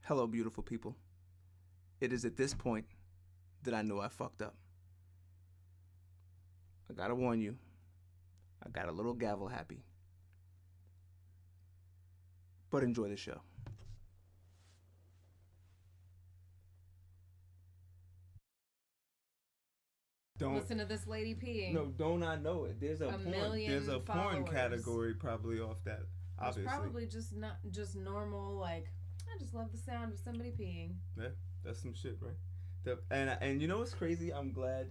Hello, beautiful people. It is at this point that I knew I fucked up. I gotta warn you, I got a little gavel happy. But enjoy the show. Don't Listen to this lady peeing. No, don't I know it? There's a porn. There's a porn followers. category probably off that. Obviously, it's probably just not just normal. Like I just love the sound of somebody peeing. Yeah, that's some shit, right? And you know what's crazy? I'm glad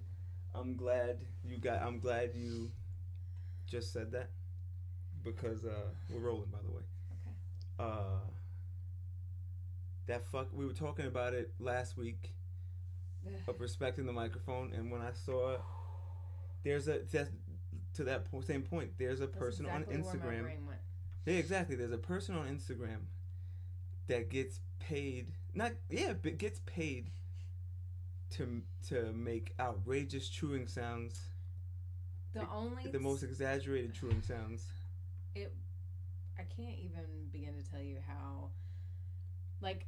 you just said that because we're rolling, by the way. Okay. We were talking about it last week of respecting the microphone, and when I saw same point. There's a person exactly on Instagram. Where my brain went. Yeah, exactly. There's a person on Instagram that gets paid. But gets paid to make outrageous chewing sounds. The most exaggerated chewing sounds. I can't even begin to tell you how. Like,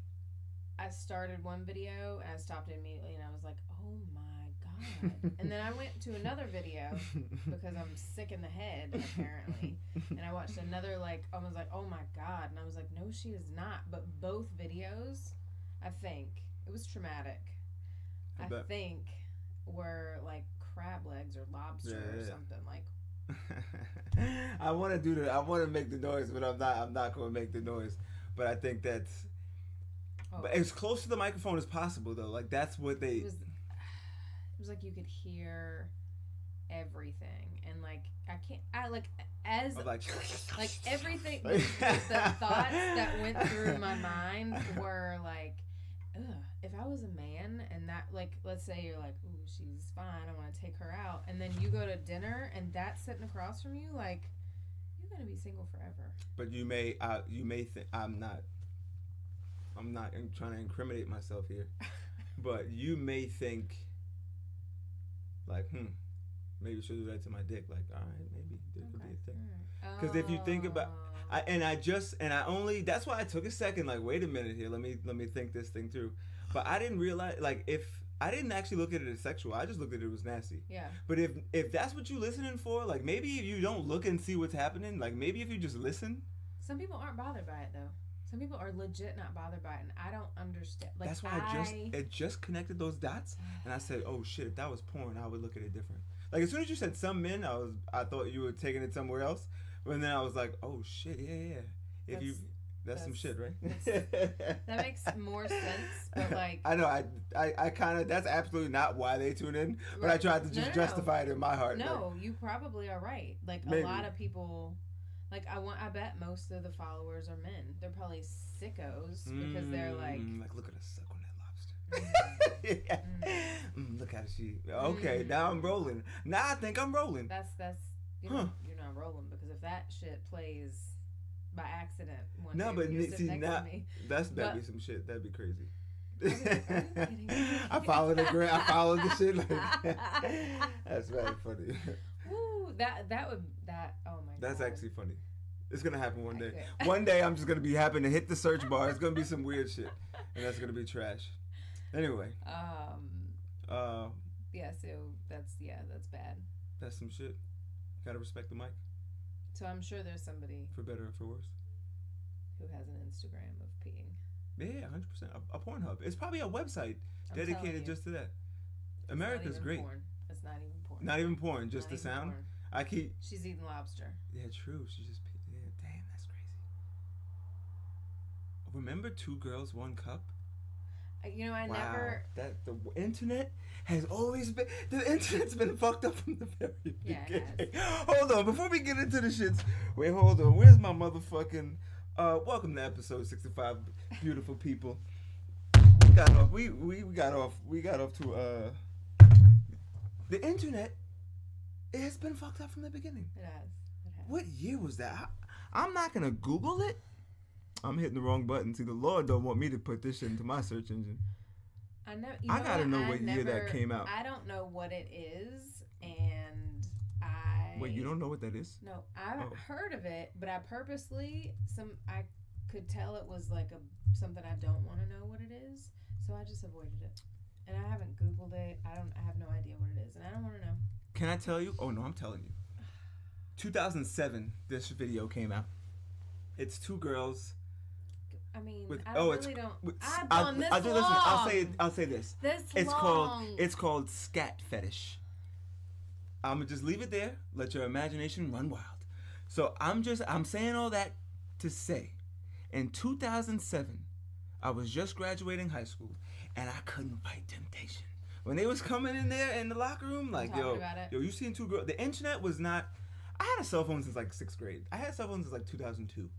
I started one video and I stopped it immediately and I was like, oh my god. And then I went to another video because I'm sick in the head, apparently. And I watched another, I was like, oh my god. And I was like, no, she is not. But both videos, I think, it was traumatic. I think were like crab legs or lobster or something. Like, I want to make the noise, but I'm not going to make the noise. But I think that's but as close to the microphone as possible, though. Like, that's what they... It was like you could hear everything. And, everything... the thoughts that went through my mind were, like, ugh, if I was a man and that, let's say you're like, ooh, she's fine, I want to take her out. And then you go to dinner and that's sitting across from you, like, you're going to be single forever. But you may think... I'm not trying to incriminate myself here, but you may think, maybe she'll do that to my dick. Like, all right, maybe there could be a thing. Because if you think about, that's why I took a second. Like, wait a minute here, let me think this thing through. But I didn't realize, if I didn't actually look at it as sexual, I just looked at it as nasty. Yeah. But if that's what you're listening for, maybe if you don't look and see what's happening, maybe if you just listen. Some people aren't bothered by it though. Some people are legit not bothered by it, and I don't understand. That's why it just connected those dots, and I said, "Oh shit! If that was porn, I would look at it different." Like, as soon as you said some men, I thought you were taking it somewhere else, but then I was like, "Oh shit! Yeah." That's some shit, right? That makes more sense, but I know I kind of that's absolutely not why they tune in, but I tried to just justify it in my heart. No, you probably are right. Maybe. A lot of people. I bet most of the followers are men. They're probably sickos because they're like, look at us suck on that lobster. Look how she. Okay, now I'm rolling. Now I think I'm rolling. That's you're not rolling because if that shit plays by accident one day, that'd be some shit. That'd be crazy. I followed the shit. That's very funny. Woo, oh my god. That's actually funny. It's gonna happen one day. One day I'm just gonna be happen to hit the search bar. It's gonna be some weird shit, and that's gonna be trash. Anyway. Yeah. So that's bad. That's some shit. Gotta respect the mic. So I'm sure there's somebody, for better or for worse, who has an Instagram of peeing. Yeah, 100%. A Pornhub. It's probably a website dedicated just to that. America's great. Porn. It's not even porn. Not even porn, just the sound. Porn. She's eating lobster. Yeah, true. She just peed. Yeah, damn, that's crazy. Remember 2 Girls, 1 Cup? Never. The internet has always been. The internet's been fucked up from the very beginning. It has. Hold on, before we get into the shits. Wait, hold on. Where's my motherfucking? Welcome to episode 65, beautiful people. We got off. We got off to the internet. It has been fucked up from the beginning. It has. What year was that? I'm not gonna Google it. I'm hitting the wrong button. See, the Lord don't want me to put this shit into my search engine. I know. I gotta know what year that came out. I don't know what it is, and Wait, you don't know what that is? No, I've heard of it, but I purposely could tell it was like something I don't want to know what it is, so I just avoided it. And I haven't Googled it. I have no idea what it is, and I don't want to know. Can I tell you? Oh no, I'm telling you. 2007, this video came out. It's two girls. I mean, With, I really don't. I've gone this long. Listen, I'll say this. This long. It's called scat fetish. I'm gonna just leave it there. Let your imagination run wild. So I'm saying all that to say, in 2007, I was just graduating high school, and I couldn't fight temptation. When they was coming in there in the locker room, like, yo, you seen two girls? The internet was not. I had a cell phone since like 6th grade. I had a cell phone since like 2002.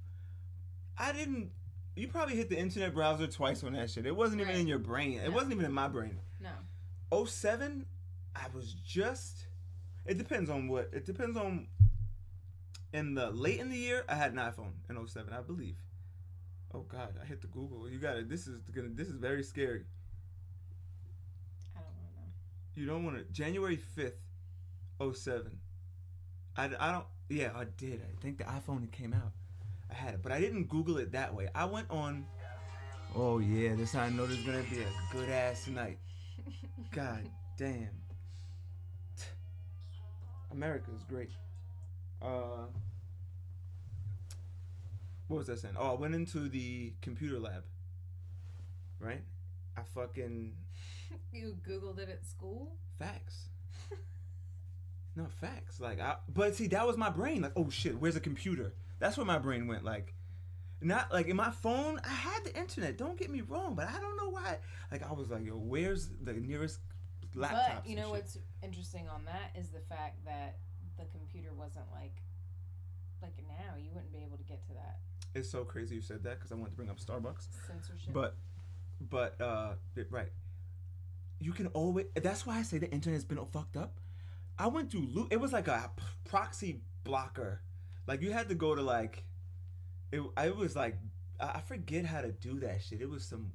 You probably hit the internet browser twice on that shit. It wasn't even in your brain. It wasn't even in my brain. No. 07, I was just. It depends on what. It depends on. Late in the year, I had an iPhone in 07, I believe. Oh God, I hit the Google. You got it. This is very scary. I don't want to know. You don't want to. January 5th, 07. I don't. Yeah, I did. I think the iPhone that came out. I had it, but I didn't Google it that way. I went on. Oh yeah, this how I know there's gonna be a good ass night. God damn. America is great. What was I saying? Oh, I went into the computer lab. Right? I fucking. You Googled it at school? Facts. No, facts. But see, that was my brain. Like, oh shit, where's a computer? That's where my brain went. Like, not like in my phone, I had the internet. Don't get me wrong, but I don't know why. Like, I was like, yo, where's the nearest laptop? But you know what's interesting on that is the fact that the computer wasn't like now. You wouldn't be able to get to that. It's so crazy you said that because I wanted to bring up Starbucks. Censorship. But right. You can always. That's why I say the internet's been fucked up. I went through. It was like a proxy blocker. Like you had to go to like. It was like I forget how to do that shit. It was some.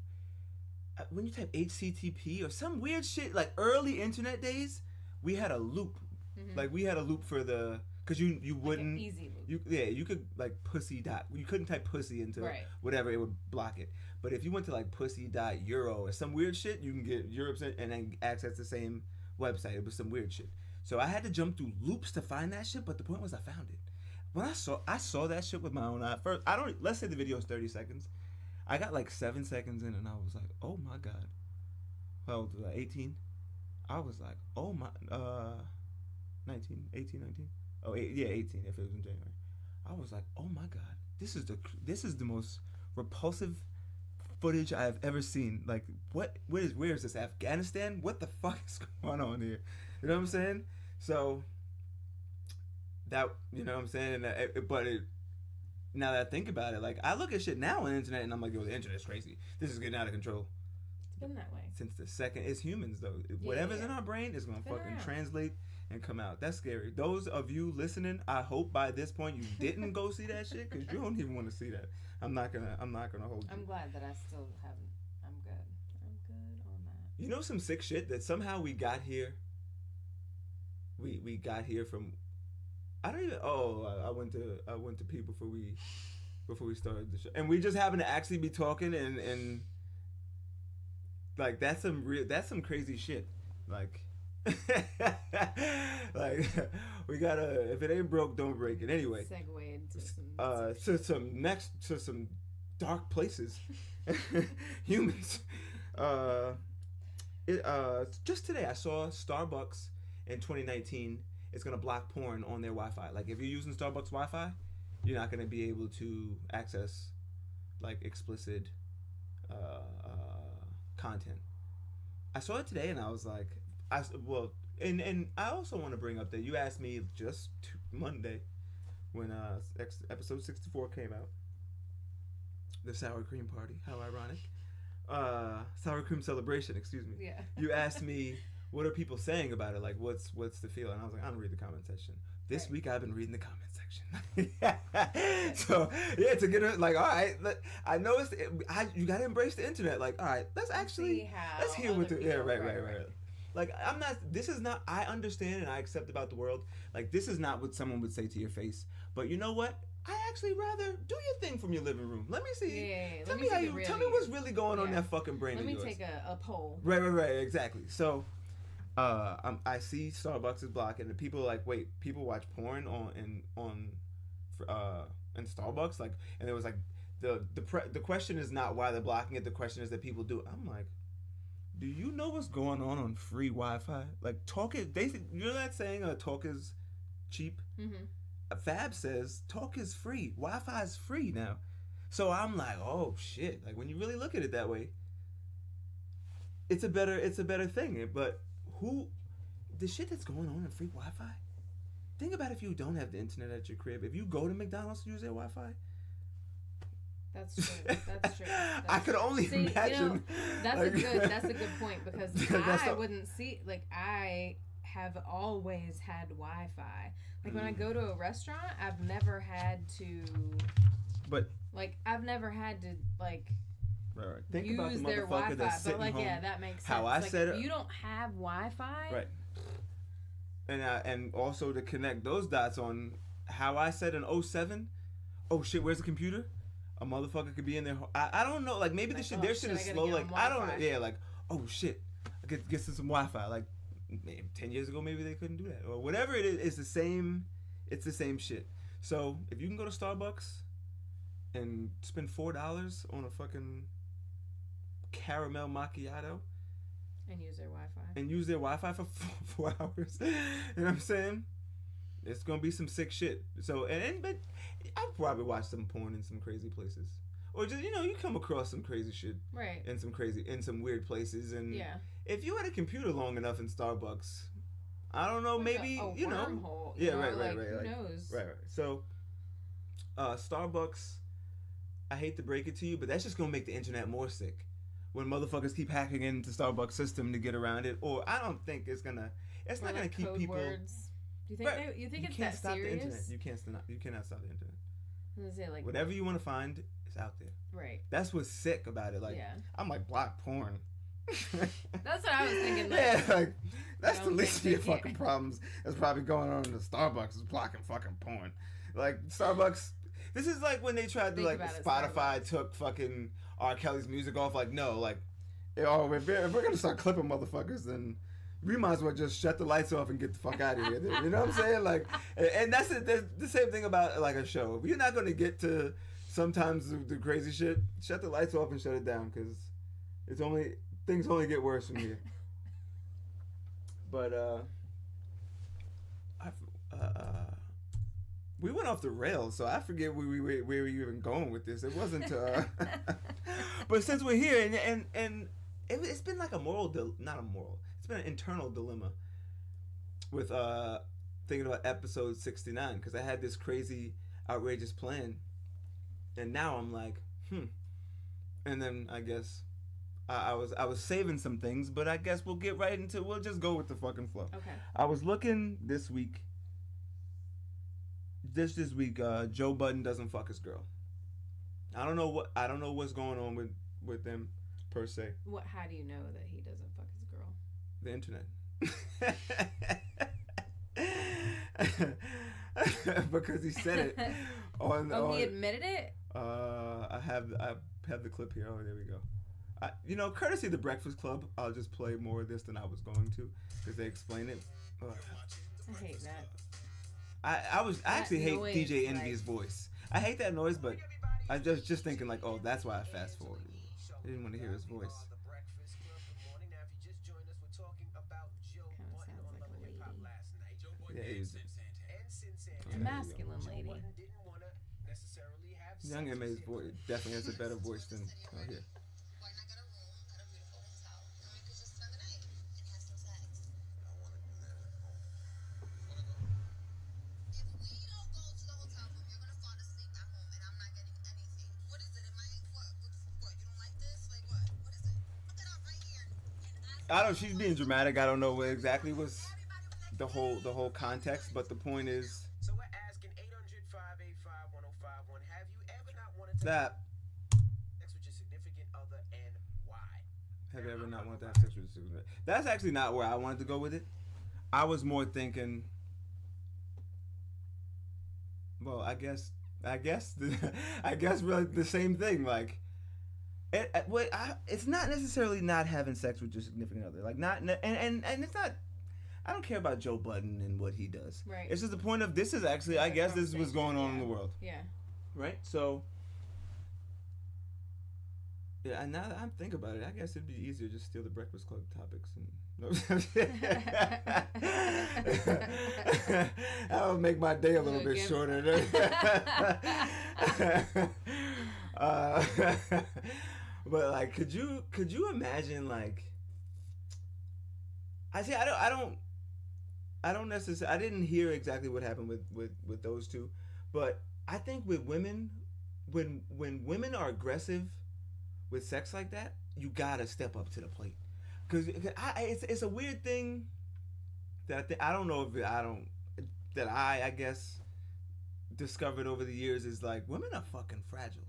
When you type HTTP or some weird shit like early internet days, we had a loop. Mm-hmm. Like we had a loop for the. Because you wouldn't. Like an easy loop. You could like pussy. You couldn't type pussy into whatever, it would block it. But if you went to like pussy.euro or some weird shit, you can get Europe's and then access the same website. It was some weird shit. So I had to jump through loops to find that shit. But the point was I found it. When I saw that shit with my own eye. First, let's say the video is 30 seconds. I got like 7 seconds in and I was like, oh my God. How old was I? 18? I was like, oh my, 19, 18, 19? Oh, 18 if it was in January. I was like, oh my God, this is the most repulsive footage I have ever seen. Like, where is this, Afghanistan? What the fuck is going on here? You know what I'm saying? So, that, you know what I'm saying? Now that I think about it, like, I look at shit now on the internet and I'm like, yo, the internet's crazy. This is getting out of control. It's been that way. Since the second, it's humans though. Whatever's in our brain is gonna fucking translate and come out. That's scary. Those of you listening, I hope by this point you didn't go see that shit because you don't even want to see that. I'm not gonna hold you. I'm glad that I still haven't. I'm good on that. You know some sick shit that somehow we got here. We got here from. I don't even. Oh, I went to pee before we started the show, and we just happened to actually be talking and like that's some crazy shit. Like. Like we gotta, if it ain't broke, don't break it. Anyway, segue into some dark places. Humans. Just today I saw Starbucks in 2019 is gonna block porn on their Wi-Fi. Like if you're using Starbucks Wi-Fi, you're not gonna be able to access like explicit content. I saw it today and I was like. And I also want to bring up that you asked me just Monday when episode 64 came out, the sour cream party. How ironic. Sour cream celebration. Excuse me. Yeah. You asked me what are people saying about it? Like what's the feel? And I was like, I don't read the comment section. This week I've been reading the comment section. So yeah, to get it like, all right, I know you gotta embrace the internet. Like, all right, let's hear what the right. Like, I understand and I accept about the world. Like, this is not what someone would say to your face. But you know what? I actually rather do your thing from your living room. Let me see. Yeah. Tell me how you. Tell me what's really going on in that fucking brain Let of me yours. take a poll. Right. Exactly. So, I see Starbucks is blocking, and people are like, wait, people watch porn in Starbucks, like, and it was like the question is not why they're blocking it. The question is that people do. I'm like, do you know what's going on free Wi-Fi? Like, talk is you know that saying, talk is cheap. Mm-hmm. Fab says talk is free. Wi-Fi is free now. So I'm like, oh shit. Like, when you really look at it that way, it's a better thing. But the shit that's going on in free Wi-Fi? Think about if you don't have the internet at your crib. If you go to McDonald's to use their Wi-Fi. That's true. I could only imagine. That's a good point, because I wouldn't see, like, I have always had Wi-Fi. Like, when I go to a restaurant, I've never had to. But. Like, I've never had to, like. Right. Think use about the their motherfucker Wi-Fi, that's sitting but like, home. yeah, that makes sense. How I like, said if it. You don't have Wi-Fi. Right. And also to connect those dots on how I said in 07, oh shit, where's the computer? A motherfucker could be in there. I don't know. Like, maybe their shit is slow. Like, I don't know. Yeah, like, oh shit, I could get some Wi-Fi. Like, 10 years ago, maybe they couldn't do that, or whatever it is. It's the same. It's the same shit. So if you can go to Starbucks and spend $4 on a fucking caramel macchiato. And use their Wi-Fi for 4 hours. You know what I'm saying? It's gonna be some sick shit. So but I've probably watched some porn in some crazy places, or just you come across some crazy shit, right? In some weird places, and yeah. If you had a computer long enough in Starbucks, I don't know, like maybe a wormhole, yeah, right. Who knows? Right. So, Starbucks. I hate to break it to you, but that's just gonna make the internet more sick. When motherfuckers keep hacking into Starbucks system to get around it, or I don't think it's not like gonna keep code people. Words. Do you think you think it's that stop serious? The internet. You cannot stop the internet. I was gonna say, like, whatever you want to find is out there. Right. That's what's sick about it. Like, yeah. I'm like, block porn. That's what I was thinking. Like, yeah, like that's the least of your fucking problems that's probably going on in the Starbucks is blocking fucking porn. Like, Starbucks. This is like when they tried to, like, Spotify took fucking R. Kelly's music off. Like, no, like, if we're gonna start clipping motherfuckers, then we might as well just shut the lights off and get the fuck out of here. You know what I'm saying? Like, and that's the same thing about, like, a show. If you're not gonna get to sometimes the crazy shit, shut the lights off and shut it down, because things only get worse from here. But we went off the rails, so I forget where we were even going with this. It wasn't. But since we're here, and it's been like not a moral. It's been an internal dilemma with thinking about episode 69, because I had this crazy, outrageous plan, and now I'm like, and then I guess I was saving some things, but I guess we'll just go with the fucking flow. Okay. I was looking this week. This week, Joe Budden doesn't fuck his girl. I don't know what's going on with them per se. What? How do you know that he doesn't fuck his girl? The internet. Because he said it on. He admitted it. I have the clip here. Oh, there we go. Courtesy of the Breakfast Club, I'll just play more of this than I was going to, because they explain it. I hate that. I actually hate DJ Envy's voice. I hate that noise, but I just thinking, like, oh, that's why I fast forwarded. I didn't want to hear his voice. Kind of sounds like a lady. Yeah, he's a masculine lady. Young M.A.'s voice definitely has a better voice than here. She's being dramatic. I don't know what exactly was the whole context, but the point is that sex with your significant other, and why? Have you ever not wanted to have sex with your significant other? That's actually not where I wanted to go with it. I was more thinking, well, I guess I guess really the same thing. Like, it's not necessarily not having sex with your significant other. Like, not and it's not. I don't care about Joe Budden and what he does. Right. It's just the point of this is actually. I guess this is what's going on in the world. Yeah. Right. So. Yeah, and now that I'm thinking about it, I guess it'd be easier to just steal the Breakfast Club topics and. That would make my day a little bit shorter. But like, could you imagine like? I don't necessarily. I didn't hear exactly what happened with those two, but I think with women, when women are aggressive with sex like that, you gotta step up to the plate, because it's a weird thing that I don't know if I guess discovered over the years is like women are fucking fragile.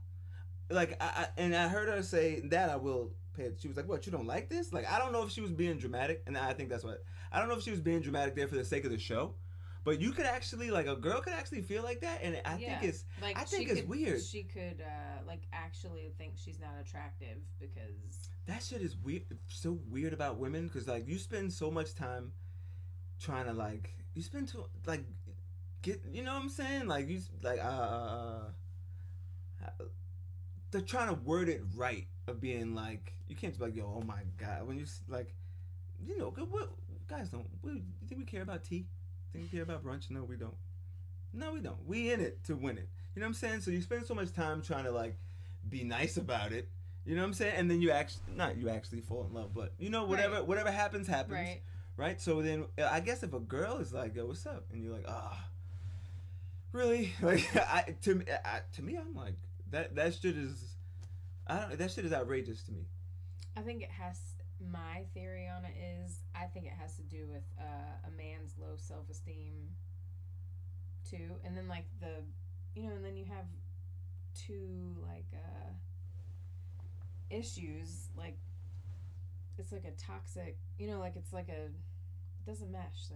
Like I heard her say that I will pay it. She was like, "What, you don't like this?" Like, I don't know if she was being dramatic, and I think that's what I don't know if she was being dramatic there for the sake of the show. But you could actually, like, a girl could actually feel like that, and I think it's weird. She could like actually think she's not attractive because that shit is weird. So weird about women, because like you spend so much time trying to get, you know what I'm saying? Like you like they're trying to word it right of being like, you can't just be like, yo, oh my god, when you like, you know, what guys don't. You think we care about tea? Think we care about brunch? No, we don't. No, we don't. We in it to win it. You know what I'm saying? So you spend so much time trying to like be nice about it. You know what I'm saying? And then you actually fall in love, but you know, whatever happens. Right? So then I guess if a girl is like, yo, what's up? And you're like, really? Like to me, I'm like, that shit is, that shit is outrageous to me. I think it has. My theory on it is, I think it has to do with a man's low self-esteem too, and then like and then you have two like issues, like it's like a toxic, like it's like it doesn't mesh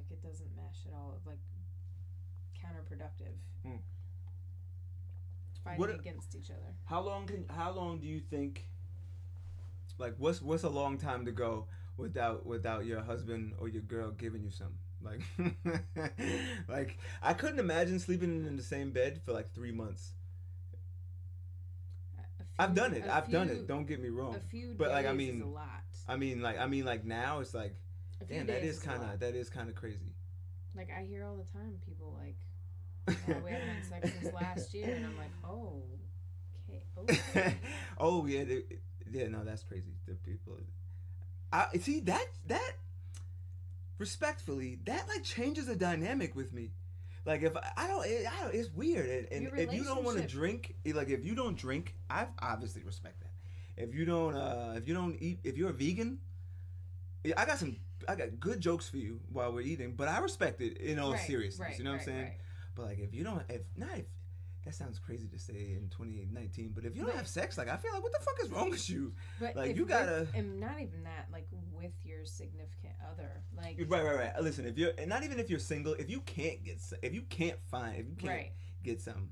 at all, like counterproductive. Fighting against each other. How long do you think? Like, what's a long time to go without your husband or your girl giving you some? Like, like I couldn't imagine sleeping in the same bed for like 3 months. I've done it. Don't get me wrong. A few but days like, I mean, is a lot. I mean, like now it's like, damn, that is kind of crazy. Like I hear all the time people like, we haven't had sex since last year, and I'm like, oh, okay. Oh yeah. Yeah, no, that's crazy. The people, I see that respectfully, that like changes the dynamic with me. Like if I don't, it's weird. And if you don't want to drink, like if you don't drink, I obviously respect that. If you don't eat, if you're a vegan, I got good jokes for you while we're eating, but I respect it in all seriousness. You know what I'm saying? Right. But like if that sounds crazy to say in 2019, but if you don't have sex, like I feel like, what the fuck is wrong with you? But like you gotta, and not even that, like with your significant other, like right. Listen, if you're, and not even if you're single, if you can't get some,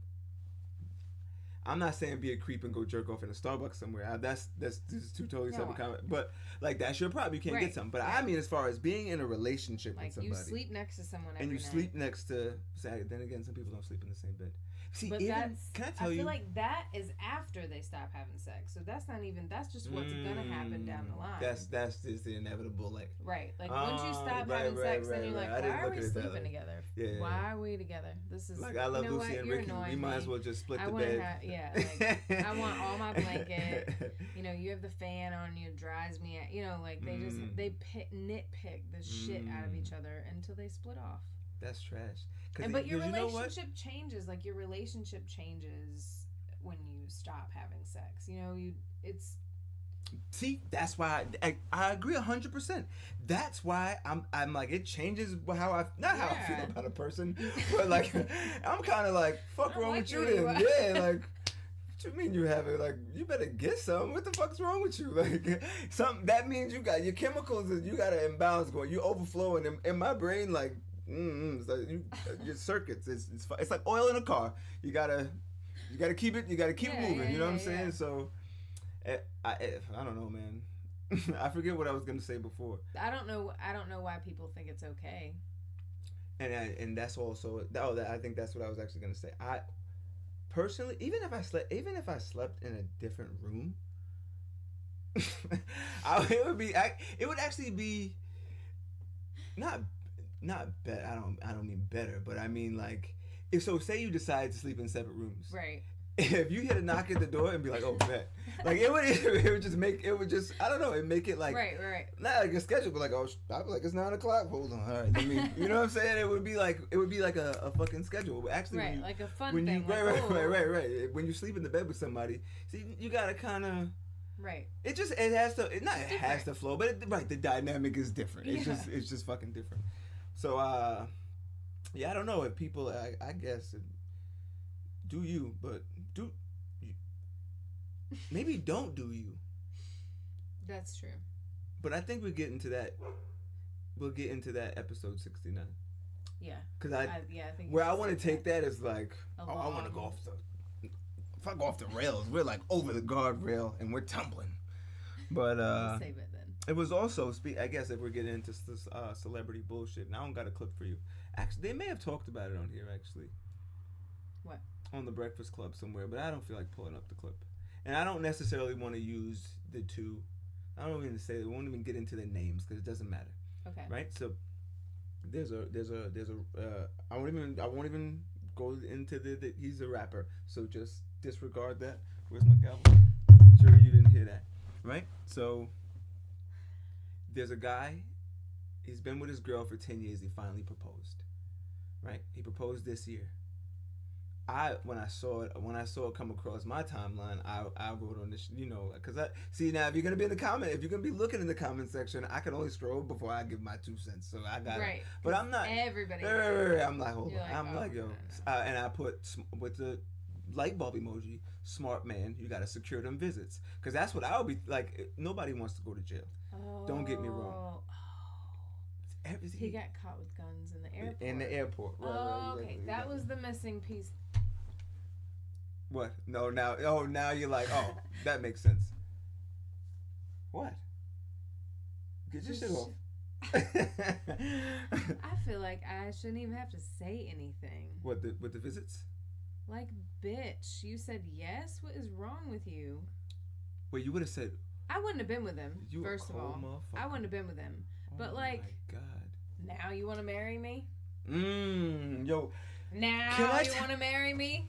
I'm not saying be a creep and go jerk off in a Starbucks somewhere. That's two totally separate comments. But like that's your problem. You can't get some. But I mean, as far as being in a relationship with somebody, you sleep next to someone every night. Sleep next to. Then again, some people don't sleep in the same bed. See, but can I tell you? I feel like that is after they stop having sex. So that's not even. That's just what's gonna happen down the line. That's just the inevitable, like. Right. Like once you stop having sex, then you're like, why are we sleeping together? Yeah. Why are we together? This is like I love Lucy and Ricky. We might as well just split the bed. Like, I want all my blanket. You have the fan on you. It dries me out. Like they just nitpick the shit out of each other until they split off. That's trash. But your relationship changes. Like your relationship changes when you stop having sex. It's. See, that's why I agree 100%. That's why I'm like, it changes how I feel about a person, but like I'm kind of like, fuck wrong with you then? Yeah, like. What you mean you have it? Like, you better get some. What the fuck's wrong with you? Like, that means you got your chemicals. You got an imbalance going. You overflowing in my brain. Like, it's like your circuits. It's like oil in a car. You gotta You gotta keep it. You gotta keep it moving. You know what I'm saying? Yeah. So, I don't know, man. I forget what I was gonna say before. I don't know why people think it's okay. And that's also I think that's what I was actually gonna say. I personally, even if I slept in a different room, it would actually be not better. I don't mean better, but I mean like if so. Say you decide to sleep in separate rooms, Right. If you hit a knock at the door and be like, "Oh, bet," like it would just I don't know, it make it like Right. not like a schedule, but like I'd be like it's 9 o'clock. Hold on, all right. I mean, you know what I'm saying? It would be like a fucking schedule. But actually, Right, like a fun thing. Right. When you sleep in the bed with somebody, see, you gotta kind of. Right. It has to flow, but the dynamic is different. It's just fucking different. So yeah, I don't know if people I guess do you, but do maybe don't do you. That's true. But I think we'll get into that episode 69. Yeah. Cuz I think where I want to take that is like I want to go off if I go off the rails, we're like over the guardrail and we're tumbling. But we'll save it then. It was also I guess if we're getting into this celebrity bullshit, and I don't got a clip for you. Actually, they may have talked about it on here actually. What? On the Breakfast Club somewhere, but I don't feel like pulling up the clip. And I don't necessarily want to use the two. I don't even say. I won't even get into the names because it doesn't matter. Okay. Right. So there's a. I won't even go into the he's a rapper. So just disregard that. Where's my gavel? Sure, you didn't hear that, right? So there's a guy. He's been with his girl for 10 years. He finally proposed. Right. He proposed this year. When I saw it come across my timeline, I wrote on this, because I see now if you're gonna be looking in the comment section, I can only scroll before I give my 2 cents. So I got right. it, but I'm not everybody. I'm like hold on, I'm like yo, and I put with the light bulb emoji, smart man, you gotta secure them visits because that's what I would be like. Nobody wants to go to jail. Oh. Don't get me wrong. He got caught with guns in the airport. Right, okay, that was the missing piece. What? No, now you're like, oh, that makes sense. What? Get your shit off. I feel like I shouldn't even have to say anything. What, with the visits? Like, bitch, you said yes? What is wrong with you? Well, you would have said... I wouldn't have been with him, first of all. I wouldn't have been with him. But, like... Oh, my God. Now you want to marry me? Yo... Now you want to marry me?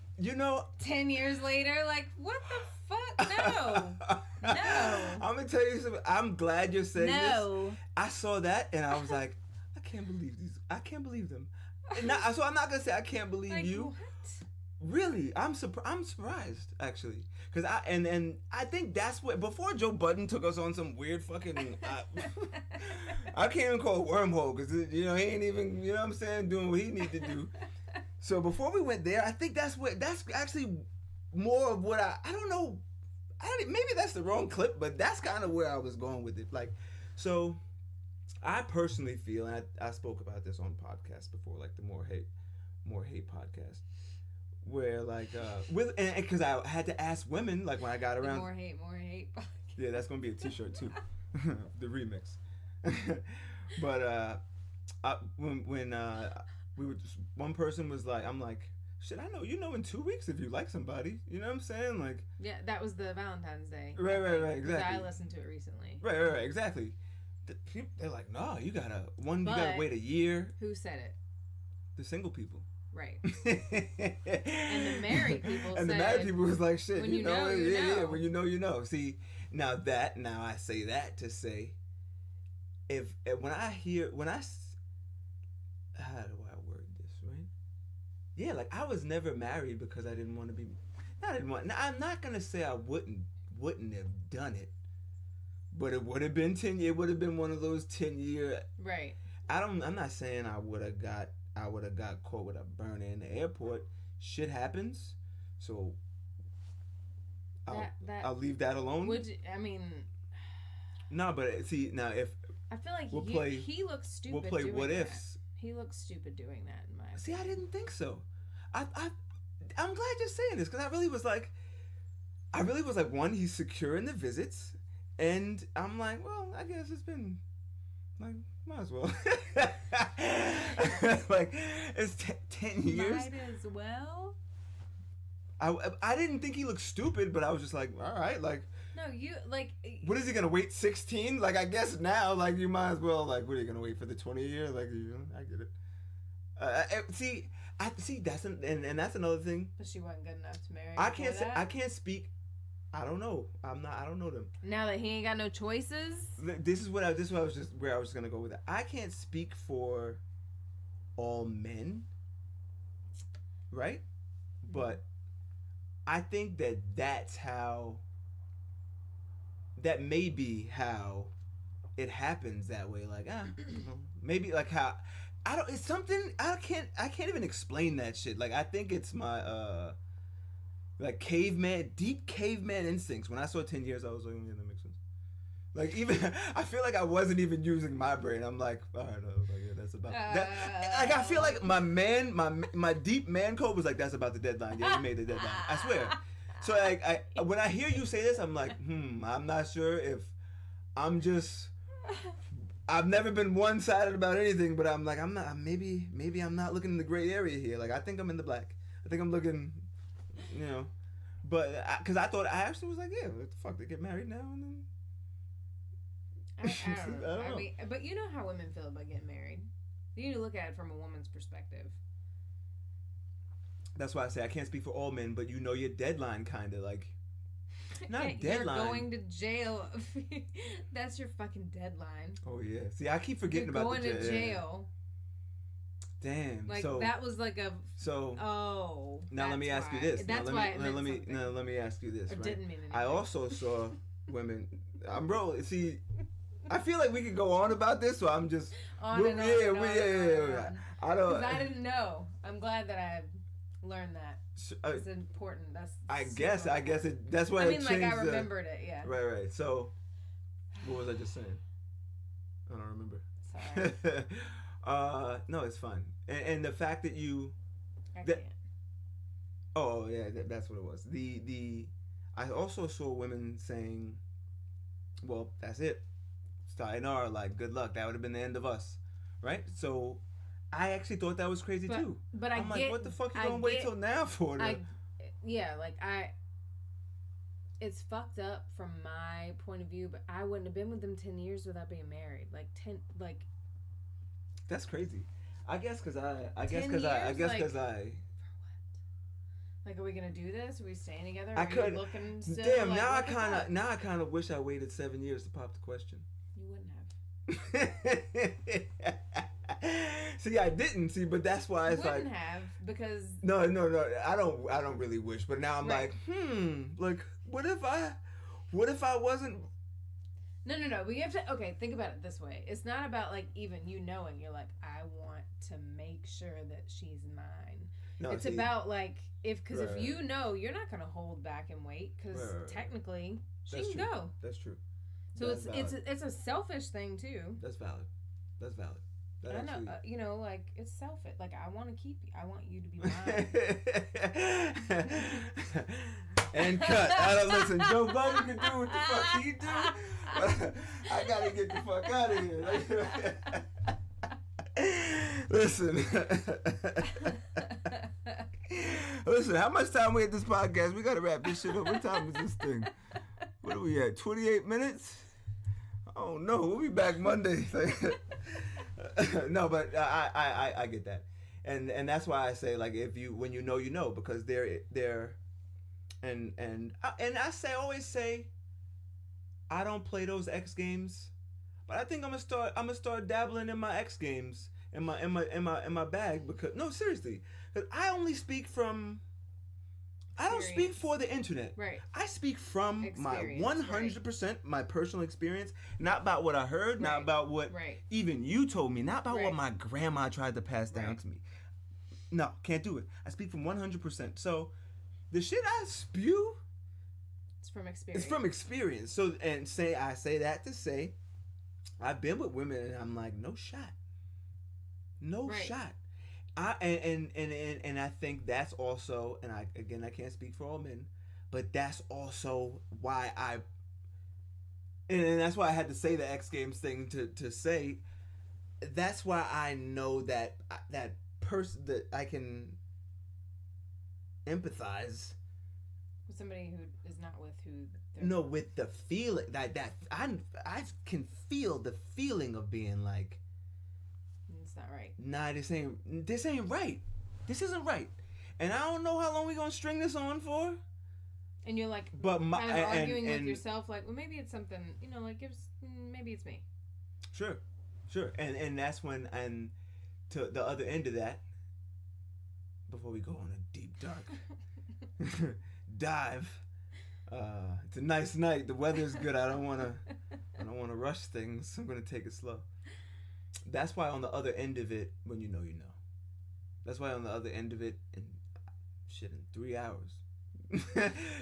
10 years later? Like, what the fuck? No. No. I'm going to tell you something. I'm glad you're saying this. I saw that and I was like, I can't believe them. So I'm not going to say I can't believe like, you. What? Really? I'm surprised, actually. Because I think that's what, before Joe Budden took us on some weird fucking, I can't even call it wormhole because, he ain't even, you know what I'm saying, doing what he need to do. So before we went there, I think that's actually more of what I don't know. Maybe that's the wrong clip, but that's kind of where I was going with it. Like, so I personally feel, and I spoke about this on podcasts before, like the More Hate podcast, where like because I had to ask women, like when I got around. More hate podcast. Yeah, that's gonna be a T-shirt too, the remix. But when we were just, one person was like, I'm like, shit, I know, in 2 weeks if you like somebody, you know what I'm saying? Like, yeah, that was the Valentine's Day. Right, exactly. I listened to it recently. Right, exactly. They're like, no, you gotta wait a year. Who said it? The single people. Right. And the married people and said, the married people was like, shit, when you know, you know. Yeah, when you know. See, now I say that to say, when I how do I word this, right? Yeah, like I was never married because I didn't want to be. I'm not gonna say I wouldn't have done it, but it would have been 10. It would have been one of those 10-year. Right. I'm not saying I would have got caught with a burner in the airport. Shit happens, so I'll leave that alone. No, but see now if I feel like he looks stupid. We'll play what ifs. He looks stupid doing that in my opinion. See, I didn't think so. I'm glad you're saying this, because I really was like, one, he's secure in the visits, and I'm like, well, I guess it's been, like, might as well. Like, it's 10 years. Might as well. I didn't think he looked stupid, but I was just like, all right, like. No, you, like. What is he gonna wait 16? Like, I guess now, like, you might as well, like, what are you gonna wait for the 20 year? Like, I get it. See, that's and that's another thing. But she wasn't good enough to marry. I can't speak. I don't know. I don't know them. Now that he ain't got no choices. This is where I was gonna go with it. I can't speak for all men, right? But I think that's how. That may be how it happens that way. Like, maybe like how. I don't. It's something I can't even explain that shit. Like, I think it's my like deep caveman instincts. When I saw 10 years, I was like, yeah, that makes sense. Like, even I feel like I wasn't even using my brain. I'm like, all right, yeah, that's about that. Like, I feel like my deep man code was like, that's about the deadline. Yeah, you made the deadline. I swear. So like, when I hear you say this, I'm like, I'm not sure if I'm just. I've never been one-sided about anything, but I'm like, I'm not. Maybe I'm not looking in the gray area here. Like, I think I'm in the black. I think I'm looking, But because I thought I actually was like, yeah, what the fuck? They get married now and then. I don't know. I mean, but you know how women feel about getting married. You need to look at it from a woman's perspective. That's why I say I can't speak for all men, but your deadline, kind of like. Not deadline. You're going to jail. That's your fucking deadline. Oh yeah. See, I keep forgetting about the jail. Going to jail. Damn. Like, so that was like a. So. Oh. Now let me ask you this. That's why. Let me ask you this. Or right? didn't mean anything. I also saw women. Bro. See, I feel like we could go on about this, so I'm just. On. I don't. Because I didn't know. I'm glad that I learned that. It's important. I guess that's why. I mean, I remembered it. Yeah. Right. So, what was I just saying? I don't remember. Sorry. No, it's fine. And the fact that you. Can't. Oh yeah, that's what it was. I also saw women saying, "Well, that's it. Sayonara. Like, good luck. That would have been the end of us." Right. So. I actually thought that was crazy too. But I'm like, what the fuck you gonna wait till now for? It's fucked up from my point of view, but I wouldn't have been with them 10 years without being married. That's crazy. I guess because I. Like, are we gonna do this? Are we staying together? I could. Looking still? Damn. Now I kind of wish I waited 7 years to pop the question. You wouldn't have. See, I didn't see, but that's why it's wouldn't have, because no. I don't really wish, but now I'm like, like, what if I wasn't? No. But you have to think about it this way. It's not about like even you knowing. You're like, I want to make sure that she's mine. No, it's about like if you know, you're not gonna hold back and wait because technically she can go. That's true. So it's a selfish thing too. That's valid. I know, like, it's selfish. Like, I want to keep you. I want you to be mine. And cut. I don't listen. Joe Budden can do what the fuck he do. I gotta get the fuck out of here. Listen. How much time we at this podcast? We gotta wrap this shit up. What time is this thing? What are we at? 28 minutes? Oh no, we'll be back Monday. No, but I get that, and that's why I say, like, when you know, because they're and I always say I don't play those X games, but I think I'm gonna start dabbling in my X games in my bag, because no, seriously, because I only speak from. I don't speak for the internet. Right. I speak from my 100% my personal experience, not about what I heard, not about what even you told me, not about what my grandma tried to pass down to me. No, can't do it. I speak from 100%. So, the shit I spew, it's from experience. It's from experience. So, I say that to say, I've been with women and I'm like, no shot. And I think that's also, and I can't speak for all men, but that's also why and that's why I had to say the X Games thing to say that's why I know that person that I can empathize With somebody who is not with who no with the feeling that I can feel the feeling of being like it's not right. nah, this ain't right. This isn't right. And I don't know how long we gonna string this on for. And you're like, but kind of arguing with yourself, like, well, maybe it's something, like, maybe it's me. Sure. And that's when, and to the other end of that, before we go on a deep dark dive, it's a nice night. The weather's good. I don't want to rush things. I'm gonna take it slow. That's why on the other end of it, when you know. That's why on the other end of it, in 3 hours.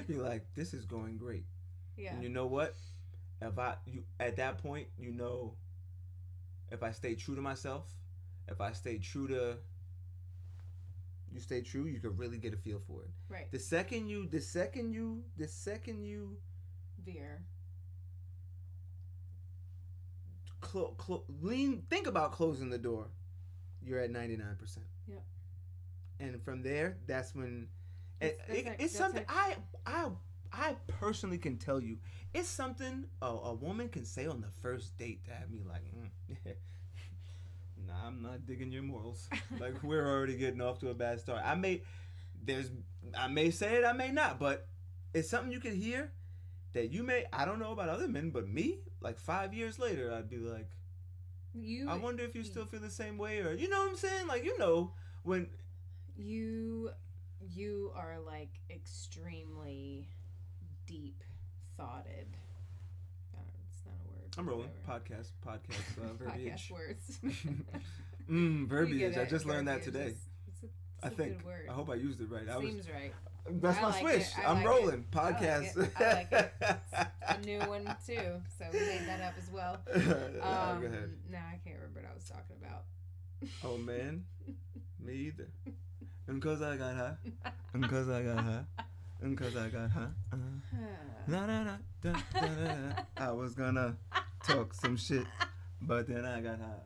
You're like, this is going great. Yeah. And you know what? At that point, if I stay true to myself, if I stay true to you could really get a feel for it. Right. The second you veer. Think about closing the door. You're at 99%. Yep. And from there, that's when it's something I personally can tell you. It's something a woman can say on the first date to have me like, nah, I'm not digging your morals. Like, we're already getting off to a bad start. I may say it, I may not, but it's something you can hear that you may. I don't know about other men, but me, like 5 years later, I'd be like, I wonder if you still feel the same way, or you know what I'm saying? Like, when you are like extremely deep thoughted. It's not a word. I'm rolling. Podcast verbiage. Podcast words. Verbiage. I just learned that today. It's I think. Good word. I hope I used it right. Seems right. That's my switch. I'm rolling. Podcast. I like it. It's a new one too. So we made that up as well. Go ahead. Nah, I can't remember what I was talking about. Oh man, me either. And cause I got high. And cause I got high. And cause I got high. Da, da, da, da, da, da. I was gonna talk some shit, but then I got high.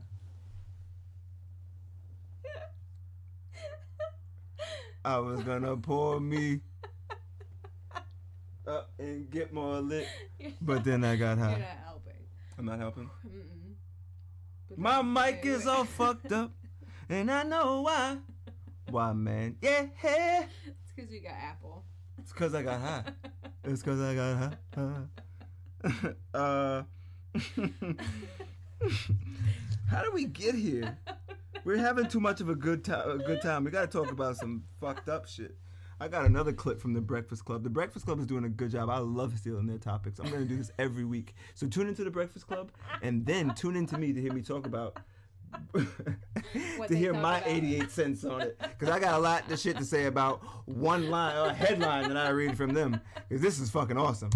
I was gonna pour me up and get more lit, but then I got high. You're not helping. I'm not helping. Mm-mm. My mic is all fucked up, and I know why. Why, man? Yeah. It's because you got Apple. It's because I got high. It's because I got high. How did we get here? We're having too much of a good time. We got to talk about some fucked up shit. I got another clip from The Breakfast Club. The Breakfast Club is doing a good job. I love stealing their topics. I'm going to do this every week. So tune into The Breakfast Club and then tune into me to hear me talk about to hear my 88 cents on it, because I got a lot of shit to say about one line or headline that I read from them, because this is fucking awesome.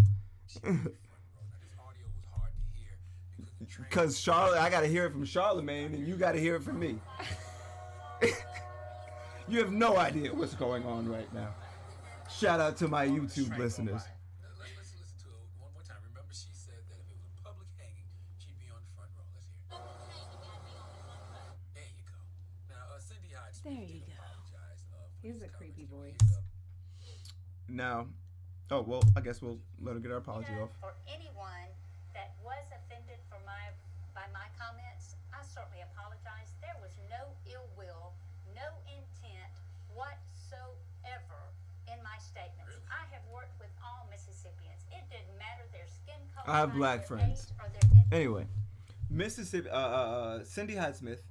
Because Charlotte, I got to hear it from Charlemagne, and you got to hear it from me. You have no idea what's going on right now. Shout out to my YouTube listeners. Let's listen to it one more time. Remember, she said that if it was a public hanging, she'd be on the front row. Let's hear it. There you go. Now, Cindy Hodge. There you go. Apologize, He's a creepy voice. Now, oh, well, I guess we'll let her get our apology off. For anyone that was offended by my comments, I certainly apologize. There was no ill will, no intent whatsoever in my statements. Really? I have worked with all Mississippians. It didn't matter their skin color. I have black friends. Anyway, Mississippi, Cindy Hyde Smith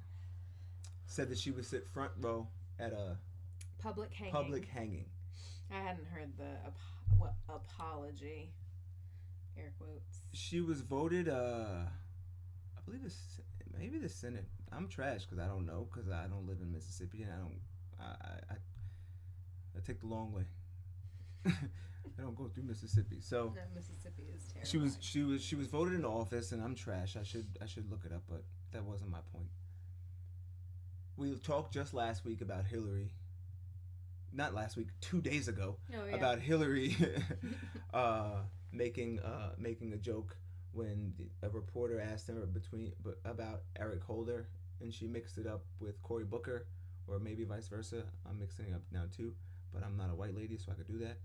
said that she would sit front row at a public hanging. I hadn't heard the apology. Air quotes. She was voted, I believe maybe the Senate. I'm trash because I don't know, because I don't live in Mississippi, and I take the long way. I don't go through Mississippi, so. No, Mississippi is terrible. She was voted into office, and I'm trash. I should look it up, but that wasn't my point. we talked just last week about Hillary. Not last week, 2 days ago, Oh, yeah. about Hillary making a joke when a reporter asked her about Eric Holder, and she mixed it up with Cory Booker, or maybe vice versa. I'm mixing it up now too, but I'm not a white lady, so I could do that.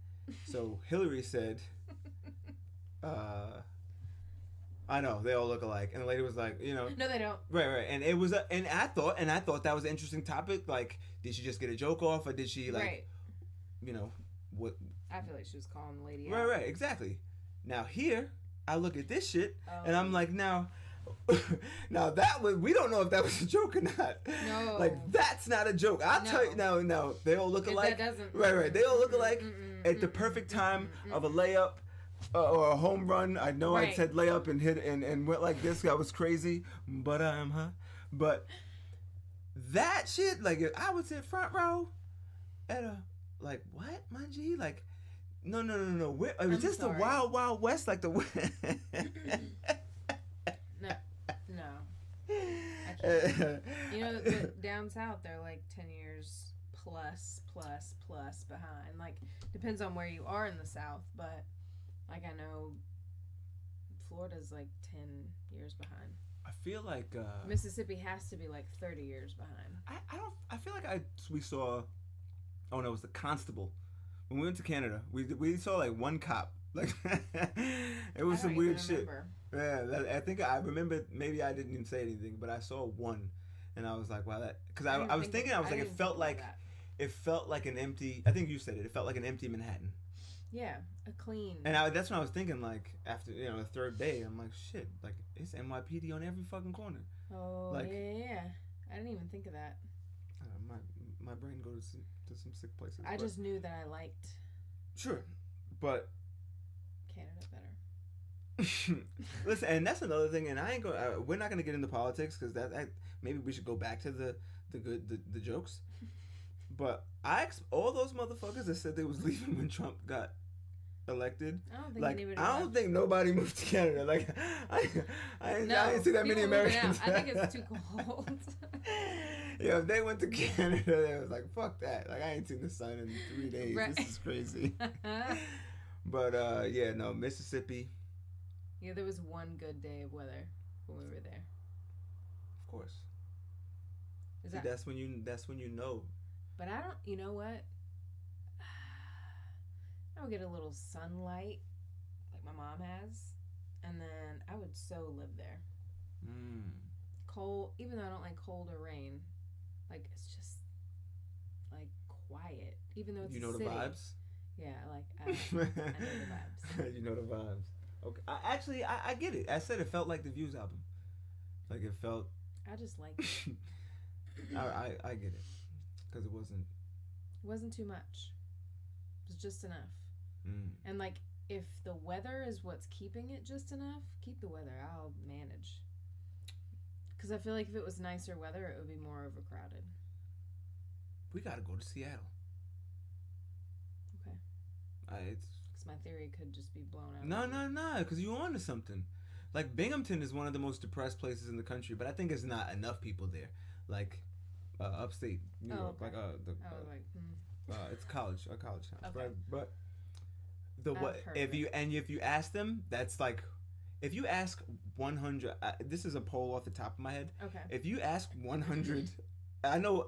So Hillary said, I know they all look alike, and the lady was like, No, they don't. right, and it was, and I thought that was an interesting topic. Like, did she just get a joke off, or did she Right. What? I feel like she was calling the lady Right, out. right, exactly. Now here, I look at this shit, and I'm like, now that was, we don't know if that was a joke or not. No. Like, that's not a joke. I'll tell you now. They all look If alike. that doesn't- Right. They all look alike at the perfect time of a layup. Or a home run. I know I Right. said layup and hit and went like this. That was crazy, but that shit, like, if I would sit front row at a, like, what, my G, like, no. It was just sorry. the Wild Wild West, like the. No. I can't. But down south, they're like 10 years plus behind. Like, depends on where you are in the South, but like, I know Florida's like 10 years behind. I feel like Mississippi has to be like 30 years behind. I feel like we saw. Oh no, it was the constable. When we went to Canada, we saw like one cop. Like, it was some weird shit. Yeah, I think I remember. Maybe I didn't even say anything, but I saw one, and I was like, "Wow, that." Because I was thinking, it felt like an empty. I think you said it. It felt like an empty Manhattan. Yeah, a clean. And that's what I was thinking. Like, after the third day, I'm like, shit. Like, it's NYPD on every fucking corner. Oh, like, yeah. I didn't even think of that. My brain goes to some sick places. I just knew that I liked. Sure, but Canada better. Listen, and that's another thing. And I ain't going. We're not gonna get into politics because maybe we should go back to the jokes. But all those motherfuckers that said they was leaving when Trump got elected. I don't think like, anybody. I don't think nobody moved to Canada. Like, I didn't see that many Americans. I think it's too cold. Yeah, if they went to Canada, they was like, fuck that. Like, I ain't seen the sun in 3 days. Right. This is crazy. But Mississippi. Yeah, there was one good day of weather when we were there. Of course. See, that's when you know. But I don't. You know what? I would get a little sunlight, like my mom has, and then I would so live there. Cold, even though I don't like cold or rain, like, it's just like quiet. Even though it's the city. vibes. Yeah, I know the vibes. You know the vibes. Okay, I get it. I said it felt like the Views album. Like, it felt. I just like it. I get it, because it wasn't too much. It was just enough. And like, if the weather is what's keeping it just enough, keep the weather. I'll manage. Because I feel like if it was nicer weather, it would be more overcrowded. We gotta go to Seattle. Okay. Because my theory could just be blown out. No, because you're on to something. Like, Binghamton is one of the most depressed places in the country, but I think it's not enough people there. Like, upstate New York, okay. it's a college town, Okay. right? But if you ask them, that's like, if you ask 100, this is a poll off the top of my head. Okay. If you ask 100, I know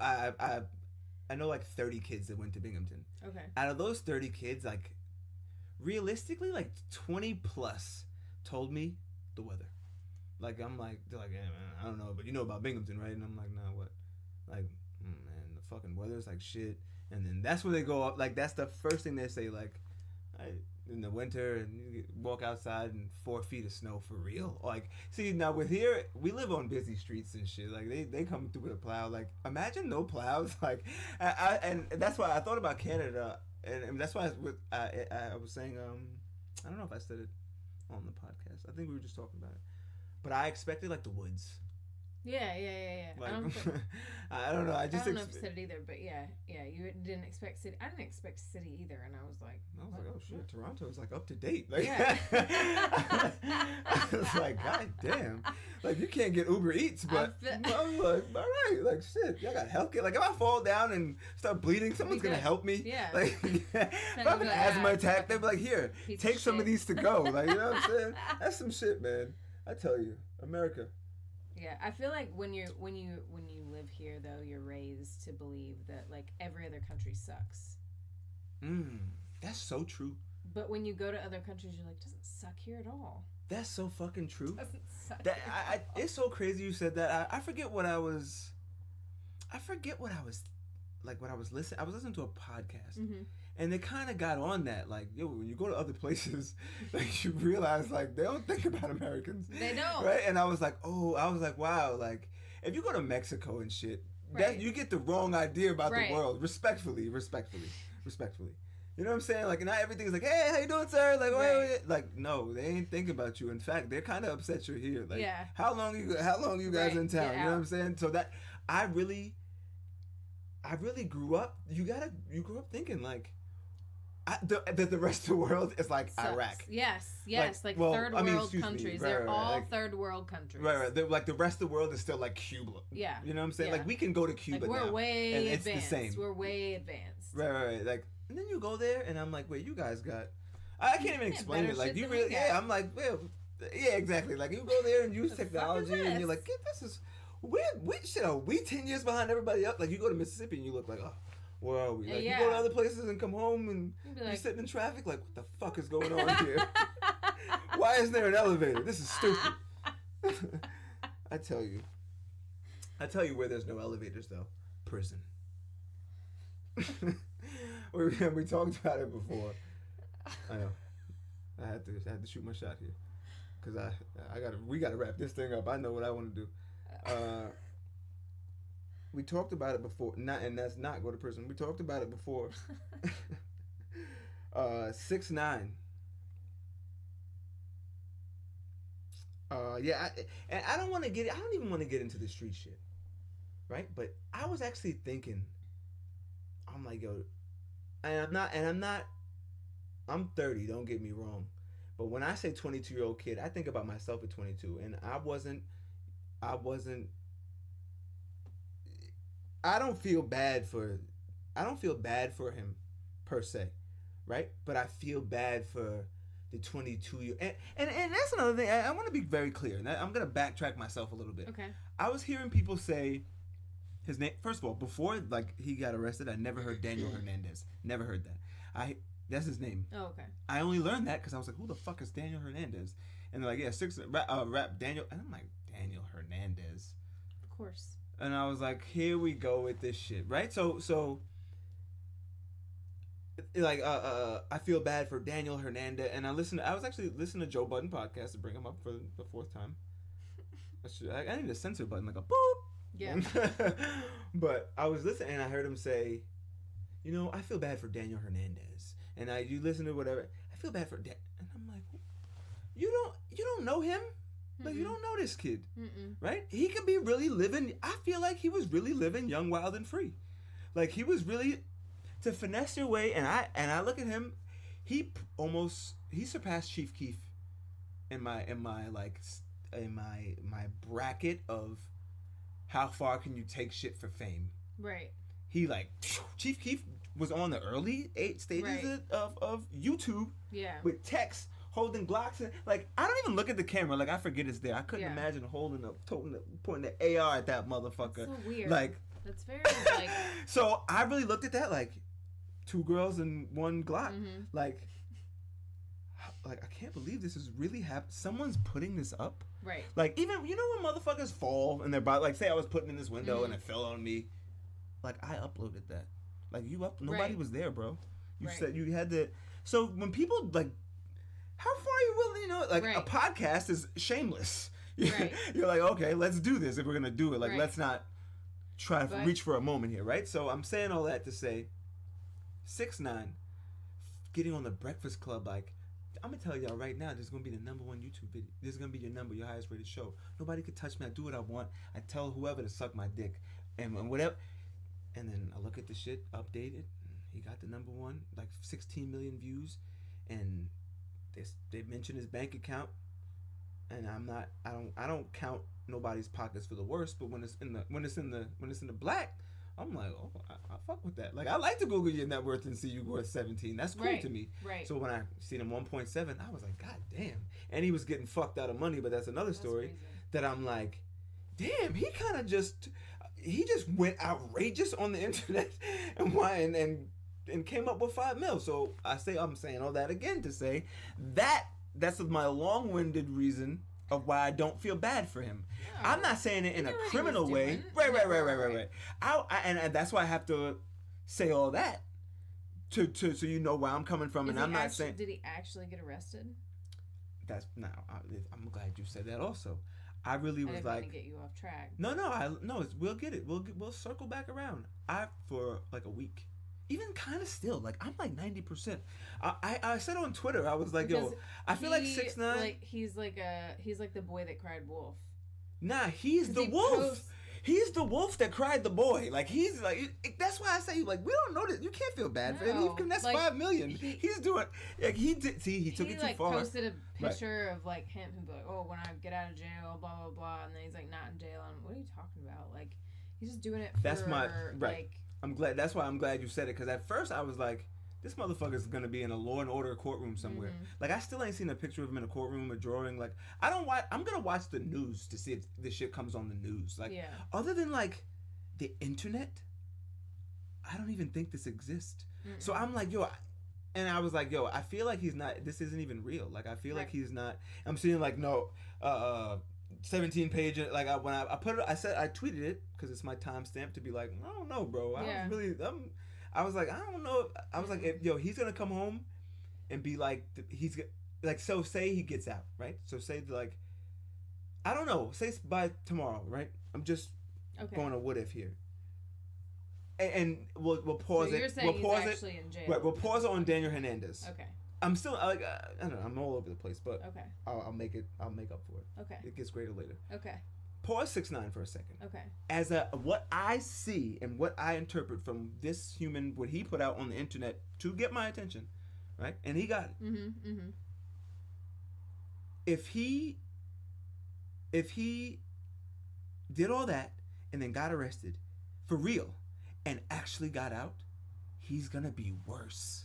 like 30 kids that went to Binghamton. Okay. Out of those 30 kids, like, realistically, like 20 plus told me the weather. Like, I'm like, they're like, yeah, man, I don't know, but you know about Binghamton, right? And I'm like, nah, what? Like, man, the fucking weather's like shit. And then that's where they go up. Like, that's the first thing they say. Like, in the winter, and you walk outside and 4 feet of snow for real. Like, see, now with here, we live on busy streets and shit. Like, they come through with a plow. Like, imagine no plows. Like, and that's why I thought about Canada, and that's why I was saying, I don't know if I said it on the podcast. I think we were just talking about it, but I expected like the woods. Yeah. Like, I I don't know. I don't know if you said it either, but yeah. You didn't expect city. I didn't expect city either, and I was like, oh shit, Toronto is like up to date. Like, Yeah. I was like, god damn. Like, you can't get Uber Eats, but I'm like, all right, like, shit, y'all got healthcare. Like, if I fall down and start bleeding, someone's gonna help me. Yeah. Like, if I have an asthma attack, they'd be like, here, take some of these to go. Like, you know what I'm saying? That's some shit, man. I tell you, America. Yeah, I feel like when you live here, though, you're raised to believe that like every other country sucks. That's so true. But when you go to other countries, you're like, it doesn't suck here at all. That's so fucking true. It doesn't suck. It's so crazy you said that. I forget what I was like when I was listening. I was listening to a podcast, and they kind of got on that. Like, yo, when you go to other places, like you realize like they don't think about Americans. They don't. Right? And I was like, wow. Like, if you go to Mexico and shit, that you get the wrong idea about the world. Respectfully. You know what I'm saying? Like, not everything's like, hey, how you doing, sir? Like, wait. Like, no, they ain't thinking about you. In fact, they're kind of upset you're here. Like, how long you guys in town? You know what I'm saying? So that I really grew up. You grew up thinking like that the rest of the world is like sucks. Iraq. Yes, like third world countries. They're all like, third world countries. Right. They're, like the rest of the world is still like Cuba. Yeah. You know what I'm saying? Like we can go to Cuba like, we're now. way and advanced. It's the same. We're way advanced. Right. Like, and then you go there, and I'm like, wait, you guys got. I can't even explain it. Like, you really, I'm like, well, yeah, exactly. Like, you go there and use technology, and you're like, this is. We 10 years behind everybody else. Like, you go to Mississippi and you look like, oh, where are we? Like, you go to other places and come home and you're sitting in traffic like, what the fuck is going on here? Why isn't there an elevator? This is stupid. I tell you where there's no elevators though. Prison. we talked about it before. I know. I had to shoot my shot here because we gotta wrap this thing up. I know what I want to do. We talked about it before, that's not go to prison. We talked about it before. 6ix9ine. And I don't even want to get into the street shit, right? But I was actually thinking, I'm like, yo, I'm 30. Don't get me wrong, but when I say 22-year-old kid, I think about myself at 22, and I don't feel bad for him per se, right? But I feel bad for the 22-year and that's another thing. I want to be very clear, and I'm gonna backtrack myself a little bit. Okay. I was hearing people say his name. First of all, before like he got arrested, I never heard Daniel Hernandez. Never heard that. That's his name. Oh, okay. I only learned that because I was like, who the fuck is Daniel Hernandez? And they're like, yeah, rap Daniel, and I'm like, Daniel Hernandez. Of course. And I was like, here we go with this shit, right? So like I feel bad for Daniel Hernandez, and I was actually listening to Joe Budden podcast to bring him up for the 4th time. I need a censor button, like a boop. Yeah. But I was listening and I heard him say, you know, I feel bad for Daniel Hernandez. And you listen to whatever, I feel bad for and I'm like, you don't know him? Like, you don't know this kid. Right? He could be really living, I feel like he was really living young, wild, and free. Like, he was really, to finesse your way, and I look at him, he surpassed Chief Keef in my bracket of how far can you take shit for fame. Right. He like, Chief Keef was on the early 8 stages of YouTube with text, holding Glocks, and like, I don't even look at the camera, like I forget it's there. I couldn't imagine pointing the AR at that motherfucker. That's so weird. Like, that's very like. So I really looked at that like 2 girls and 1 Glock. Like I can't believe this is really happening. Someone's putting this up. Right. Like, even, you know when motherfuckers fall and they're like, say I was putting in this window and it fell on me. Like, I uploaded that. Like, nobody was there, bro. You said you had to. So when people like, how far are you willing? You know, like a podcast is shameless. You're like, okay, let's do this if we're gonna do it. Like, let's not try to reach for a moment here, right? So I'm saying all that to say, 6ix9ine getting on the Breakfast Club, like, I'm gonna tell y'all right now, this is gonna be the #1 YouTube video. This is gonna be your highest rated show. Nobody could touch me. I do what I want. I tell whoever to suck my dick and whatever. And then I look at the shit, updated. He got the #1, like 16 million views, and they mention his bank account. and I don't count nobody's pockets for the worst, but when it's in the black, I'm like, oh, I fuck with that. Like, I like to Google your net worth and see you worth 17. That's cool to me. Right. So when I seen him 1.7, I was like, God damn. And he was getting fucked out of money, but that's another story. Crazy. That I'm like, damn, he just went outrageous on the internet and came up with $5 million. So I'm saying all that again to say that's my long-winded reason of why I don't feel bad for him. No. I'm not saying it in a criminal way. Right. And that's why I have to say all that to so you know where I'm coming from. And I'm not saying. Did he actually get arrested? That's now. I'm glad you said that. Also, I really was I didn't like, want to get you off track. No. We'll get it. We'll circle back around. For like a week. Even kind of still, like I'm like 90%. I said on Twitter, I was like, Because yo, I feel like 6ix9ine. Like he's like the boy that cried wolf. Nah, he's the wolf. He's the wolf that cried the boy. Like he's like that's why I say like we don't know that you can't feel bad for him. That's like, $5 million. He's doing like he did. See, he took it too far. He posted a picture of like him and be like, oh, when I get out of jail, blah blah blah, and then he's like not in jail. And what are you talking about? Like he's just doing it for that's my right. Like, I'm glad. That's why I'm glad you said it. Because at first I was like, this motherfucker's gonna be in a Law and Order courtroom somewhere. Mm-hmm. Like I still ain't seen a picture of him in a courtroom or drawing. Like I don't watch. I'm gonna watch the news to see if this shit comes on the news. Like other than like the internet, I don't even think this exists. Mm-mm. So I'm like, yo, and I was like, yo, I feel like he's not. This isn't even real. Like I feel like he's not. I'm seeing like 17 page. Like when I put it, I tweeted it because it's my timestamp to be like, I don't know, bro. I was like, I don't know. I was like, he's gonna come home and be like, so say he gets out, right? So say like, I don't know. Say by tomorrow, right? I'm just going to what if here, and we'll pause so it. You're saying we'll pause he's actually it. in jail. Right, we'll pause it on Daniel Hernandez. Okay. I'm still like I don't know. I'm all over the place, but okay. I'll make up for it. Okay. It gets greater later. Okay. Pause 6ix9ine for a second. Okay. As what I see and what I interpret from this human, what he put out on the internet to get my attention, right? And he got it. Mm-hmm. Mm-hmm. If he did all that and then got arrested for real and actually got out, he's gonna be worse.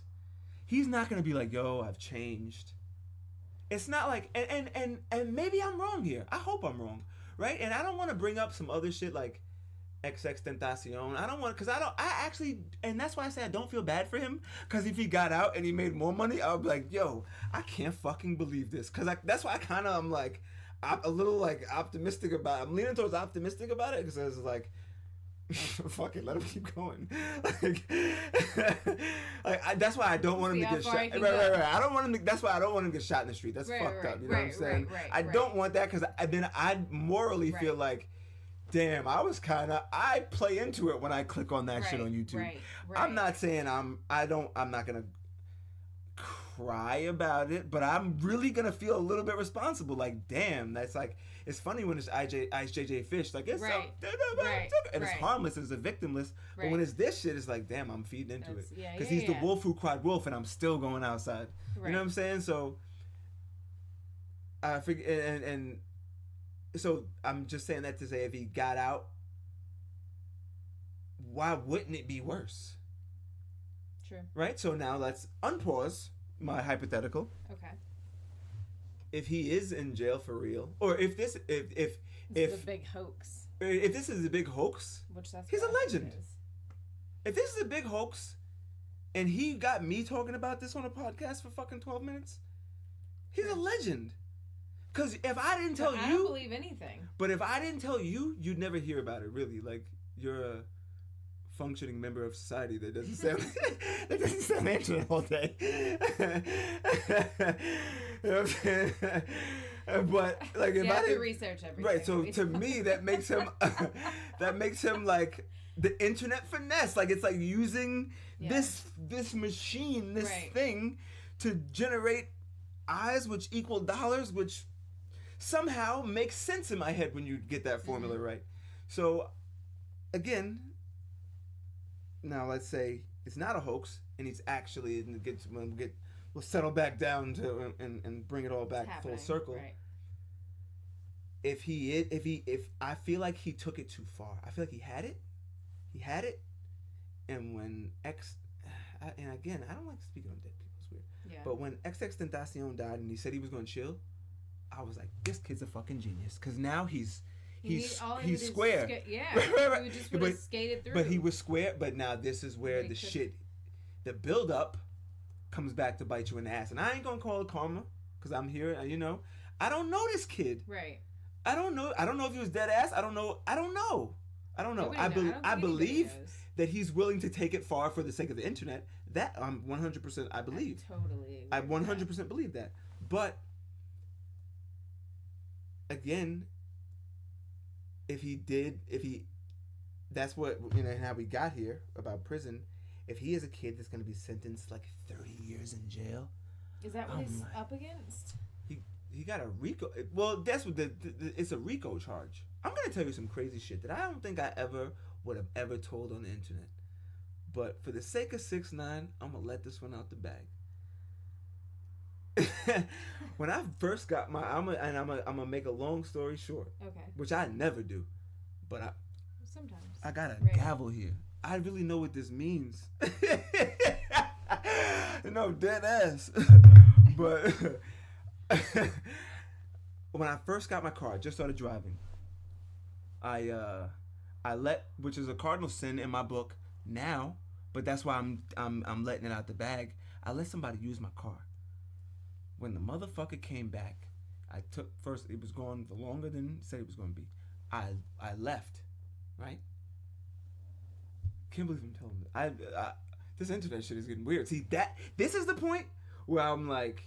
He's not gonna be like, yo, I've changed. It's not like, and maybe I'm wrong here. I hope I'm wrong. Right? And I don't want to bring up some other shit like XX Tentacion. I don't want to, and that's why I say I don't feel bad for him. Because if he got out and he made more money, I would be like, yo, I can't fucking believe this. Because that's why I'm like, I'm a little like optimistic about it. I'm leaning towards optimistic about it because it's like, fuck it, let him keep going. That's why I don't want him to get shot. Right. I don't want him to. That's why I don't want him to get shot in the street. That's fucked up. You know what I'm saying? I don't want that because then I morally feel like, damn, I play into it when I click on that shit on YouTube. Right. I'm not saying I'm not gonna cry about it, but I'm really gonna feel a little bit responsible. Like, damn, that's like. It's funny when it's JJ Fish, like it's and it's harmless, it's a victimless. But when it's this shit, it's like, damn, I'm feeding into it because he's the wolf who cried wolf, and I'm still going outside. You know what I'm saying? So I figure, and so I'm just saying that to say, if he got out, why wouldn't it be worse? True. Right. So now let's unpause my hypothetical. Okay. If he is in jail for real, or if this is a big hoax, if this is a big hoax, he's a legend. If this is a big hoax, and he got me talking about this on a podcast for fucking 12 minutes, he's a legend. Because if I didn't tell you, I don't believe anything. But if I didn't tell you, you'd never hear about it. Really, like you're a functioning member of society that doesn't sound answering all day. You know what I'm saying? But like, if I have to research everything. Right. So to me, that makes him like the internet finesse. Like it's like using this machine, this thing, to generate eyes which equal dollars, which somehow makes sense in my head when you get that formula right. So again. Now let's say it's not a hoax and he's actually we'll settle back down to and bring it all back full circle. Right. if I feel like he took it too far. I feel like he had it, and when and again, I don't like speaking on dead people. It's weird. Yeah. But when XXXTentacion died and he said he was going to chill, I was like, this kid's a fucking genius. Because now he's square. Yeah. Right. He would just skated through. But he was square. But now this is where the build up comes back to bite you in the ass. And I ain't gonna call it karma because I'm here. I don't know this kid. Right. I don't know if he was dead ass. I don't know. I believe that he's willing to take it far for the sake of the internet. That I'm 100%. I believe. I totally. 100% believe that. But again, that's what how we got here about prison. If he is a kid that's going to be sentenced like 30 years in jail, is that what he's up against? He got a RICO. Well, that's what it's a RICO charge. I'm going to tell you some crazy shit that I don't think I would have ever told on the internet. But for the sake of 6ix9ine, I'm going to let this one out the bag. When I first got I'm gonna make a long story short. Okay. Which I never do, but sometimes I got a gavel here. I really know what this means. No, dead ass. But when I first got my car, I just started driving. I which is a cardinal sin in my book now, but that's why I'm letting it out the bag. I let somebody use my car. When the motherfucker came back, it was going for longer than it said it was going to be. I left, right? Can't believe I'm telling this. This internet shit is getting weird. See, this is the point where I'm like,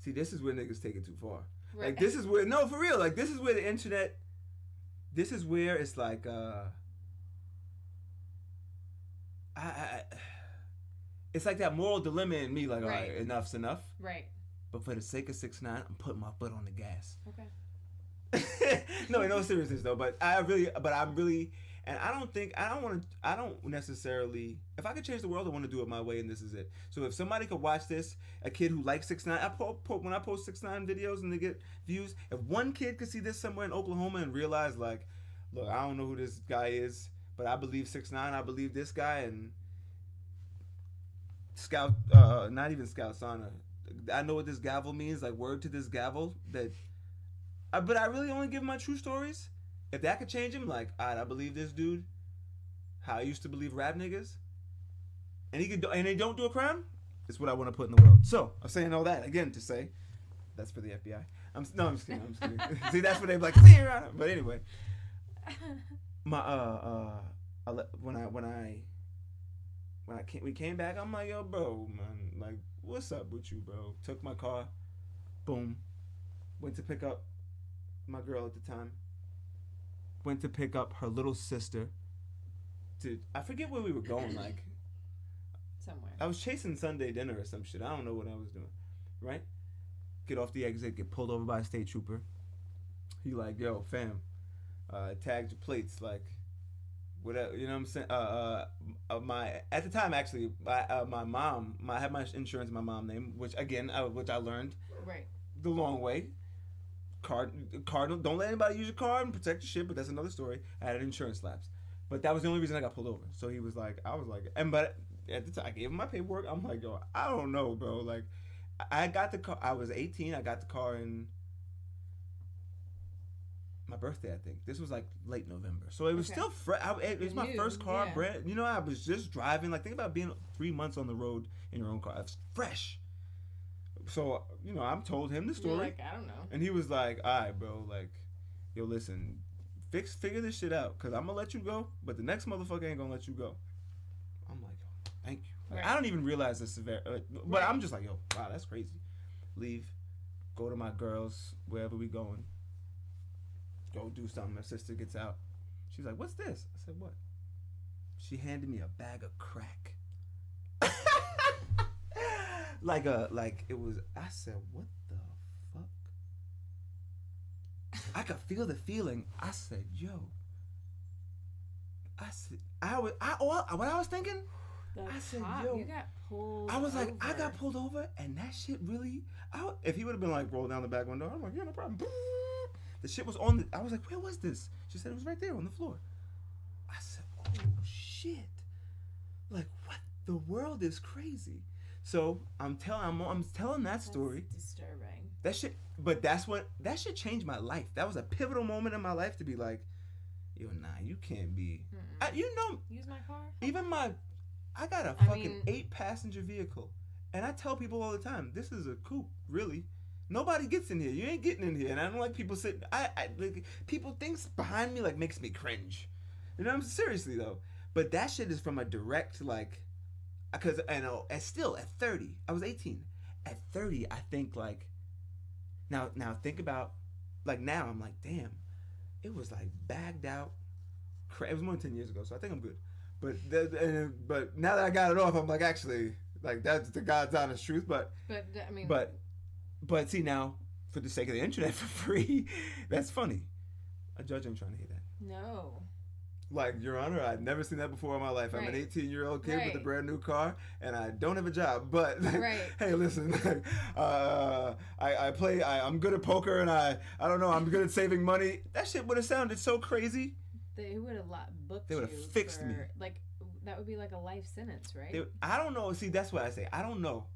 see, this is where niggas take it too far. Right. Like, this is where, no, for real, like, this is where the internet, this is where it's like, it's like that moral dilemma in me, like, all right, enough's enough. Right. But for the sake of 6ix9ine, I'm putting my foot on the gas. Okay. No seriousness though. But I'm really, and I don't necessarily. If I could change the world, I want to do it my way, and this is it. So if somebody could watch this, a kid who likes 6ix9ine, when I post 6ix9ine videos and they get views, if one kid could see this somewhere in Oklahoma and realize, like, look, I don't know who this guy is, but I believe 6ix9ine, I believe this guy, and Scout, not even Scout Sana. I know what this gavel means, like word to this gavel. But I really only give my true stories. If that could change him, like, alright, I believe this dude. How I used to believe rap niggas. And they don't do a crime. It's what I want to put in the world. So I'm saying all that again to say that's for the FBI. I'm just kidding. See, that's what they're like. See, Your Honor. But anyway, we came back. I'm like, yo, bro, man, like, what's up with you, bro? Took my car, boom, went to pick up my girl at the time. Went to pick up her little sister. I forget where we were going, like somewhere. I was chasing Sunday dinner or some shit. I don't know what I was doing. Right? Get off the exit, get pulled over by a state trooper. He like, yo, fam, tagged your plates, like, whatever, you know what I'm saying? At the time, actually, my mom, I had my insurance in my mom's name, which I learned the long way. Card, don't let anybody use your card and protect your shit, but that's another story. I had an insurance lapse, but that was the only reason I got pulled over. So he was like, but at the time, I gave him my paperwork. I'm like, yo, I don't know, bro. Like, I got the car. I was 18. I got the car in my birthday, I think. This was like late November, so it was still fresh. It was my first car, brand. You know, I was just driving. Like, think about being 3 months on the road in your own car. It's fresh. So, you know, I'm told him the story. You're like, I don't know. And he was like, all right, bro, like, yo, listen, figure this shit out, because I'm going to let you go, but the next motherfucker ain't going to let you go. I'm like, yo, thank you. Like, I don't even realize the severity, but I'm just like, yo, wow, that's crazy. Leave, go to my girls, wherever we going, go do something. My sister gets out. She's like, what's this? I said, what? She handed me a bag of crack. Like it was. I said, "What the fuck?" I could feel the feeling. I said, "Yo." I said, what I was thinking. I said, "Yo." You got pulled. I was like, over. I got pulled over, and that shit really. If he would have been like, roll down the back window, I'm like, yeah, no problem. The shit was on the. I was like, where was this? She said it was right there on the floor. I said, oh shit! Like what? The world is crazy. So I'm telling that story. That's disturbing. That shit. But that shit changed my life. That was a pivotal moment in my life to be like, yo, nah, you can't be. Use my car. Even I got a fucking 8-passenger vehicle, and I tell people all the time, this is a coupe, really. Nobody gets in here. You ain't getting in here, and I don't like people sitting. Like, people things behind me like makes me cringe. You know, seriously though. But that shit is from a direct like, because still at 30, I was 18. At 30, I think like, now think about, like now I'm like, damn, it was like bagged out. It was more than 10 years ago, so I think I'm good. But now that I got it off, I'm like, actually, like that's the God's honest truth. But I mean, but see now, for the sake of the internet for free, that's funny. A judge ain't trying to hear that. no. Like, Your Honor, I'd never seen that before in my life. I'm an Right. 18-year-old kid with a Right. brand new car, and I don't have a job. But Right. hey, listen, I'm good at poker, and I don't know, I'm good at saving money. That shit would have sounded so crazy. They would have booked They you. would've fixed me. Like that would be like a life sentence, right? I don't know. See, that's what I say. I don't know.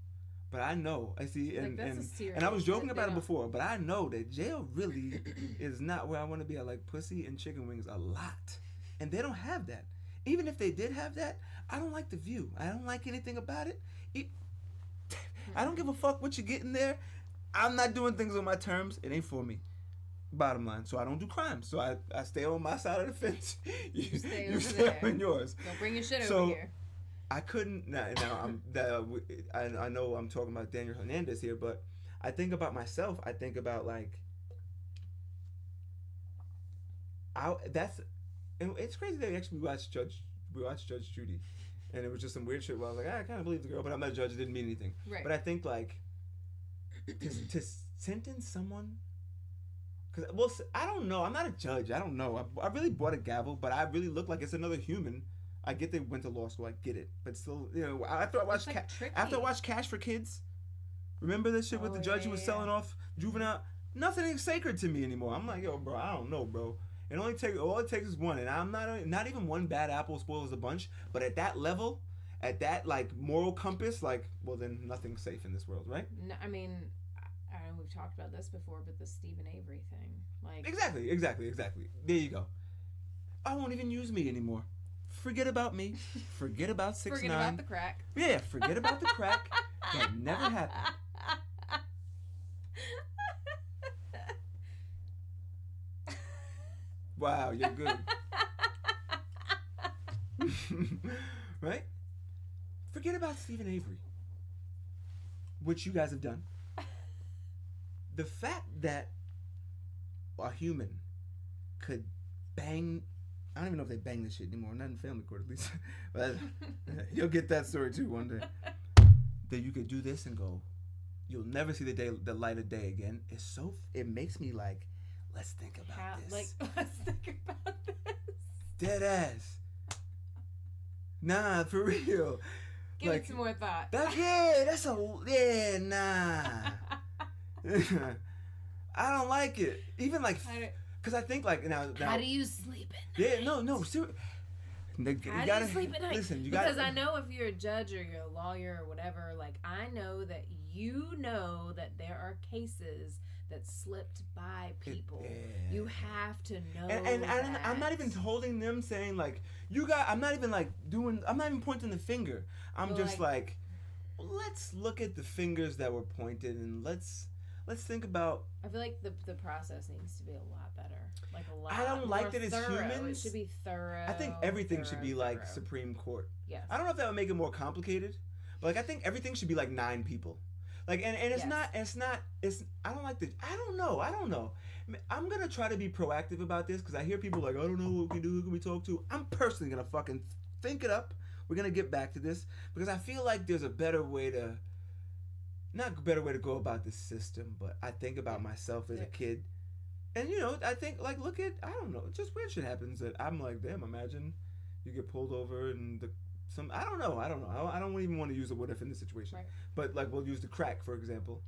But I know. I see. And, Like, that's a and, serious- and I was joking they about it don't- before, but I know that jail really is not where I want to be. I like pussy and chicken wings a lot. And they don't have that. Even if they did have that, I don't like the view. I don't like anything about it. I don't give a fuck what you get in there. I'm not doing things on my terms. It ain't for me. Bottom line. So I don't do crime. So I stay on my side of the fence. You stay over stay there. on yours. Don't bring your shit So- over here. I couldn't. Now I know I'm talking about Daniel Hernandez here, but I think about myself. I think about like, and it's crazy that we actually watched Judge Judy, and it was just some weird shit where I was like, I kind of believe the girl, but I'm not a judge. It didn't mean anything. Right. But I think like to sentence someone. Because, I don't know. I'm not a judge. I don't know. I really bought a gavel, but I really look like it's another human. I get they went to law school. I get it. But still, you know, after I watched tricky. Cash for Kids, remember this shit with the judge who was selling off juvenile? Nothing is sacred to me anymore. I'm like, yo, bro, I don't know, bro. All it takes is one. And I'm not even one bad apple spoils a bunch. But at that level, at that, like, moral compass, like, well, then nothing's safe in this world, right? No, I mean, I know we've talked about this before, but the Stephen Avery thing, like Exactly. There you go. I won't even use me anymore. Forget about me. Forget about 6ix9ine. forget about the crack. Yeah, forget about the crack. That never happened. Wow, you're good. Right? Forget about Stephen Avery. Which you guys have done. The fact that a human could bang, I don't even know if they bang this shit anymore, not in family court at least. But you'll get that story too one day. That you could do this and go, you'll never see the light of day again. It makes me like, let's think about this. Let's think about this. Dead ass. Nah, for real. Give it some more thought. Nah. I don't like it. Even like, because I think like now. How do you sleep at night? Yeah, no, seriously. How do you sleep at night? Listen, because I know if you're a judge or you're a lawyer or whatever, like I know that you know that there are cases that slipped by people. Yeah. You have to know. And I'm not even holding them saying like I'm not even like I'm not even pointing the finger. I'm just like, let's look at the fingers that were pointed and let's think about. I feel like the process needs to be a lot better. Like a lot. I don't like that it's thorough. humans. It should be thorough. I think everything should be like thorough. Supreme Court. Yes. I don't know if that would make it more complicated, but like I think everything should be like 9 people. Like and it's Yes. I don't like I don't know. I'm gonna try to be proactive about this because I hear people like, I don't know what we can do, who can we talk to. I'm personally gonna fucking think it up. We're gonna get back to this because I feel like there's a better way to, not a better way to go about this system, but I think about myself as a kid. And you know, I think like look at, I don't know, just weird shit happens that I'm like, damn, imagine you get pulled over and I don't know. I don't even want to use a what if in this situation. Right. But like we'll use the crack for example.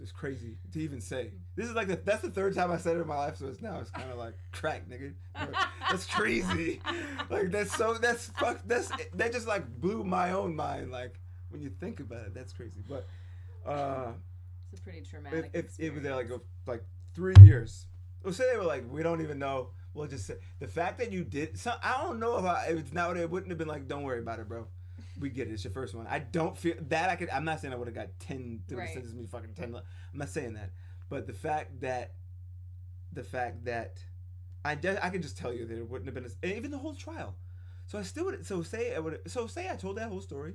It's crazy to even say. This is like that's the third time I said it in my life, so it's kind of like crack, nigga. That's crazy. Like that just like blew my own mind. Like when you think about it, that's crazy. But it's a pretty traumatic. If it was there like 3 years, well, say they were like, we don't even know. We'll just say the fact that you did. I don't know if it's now it wouldn't have been like, don't worry about it, bro. We get it. It's your first one. I don't feel that I could. I'm not saying I would have got 10. They would have sentenced me fucking 10. I'm not saying that. But the fact that I can just tell you that it wouldn't have been even the whole trial. So I still would. Say I told that whole story,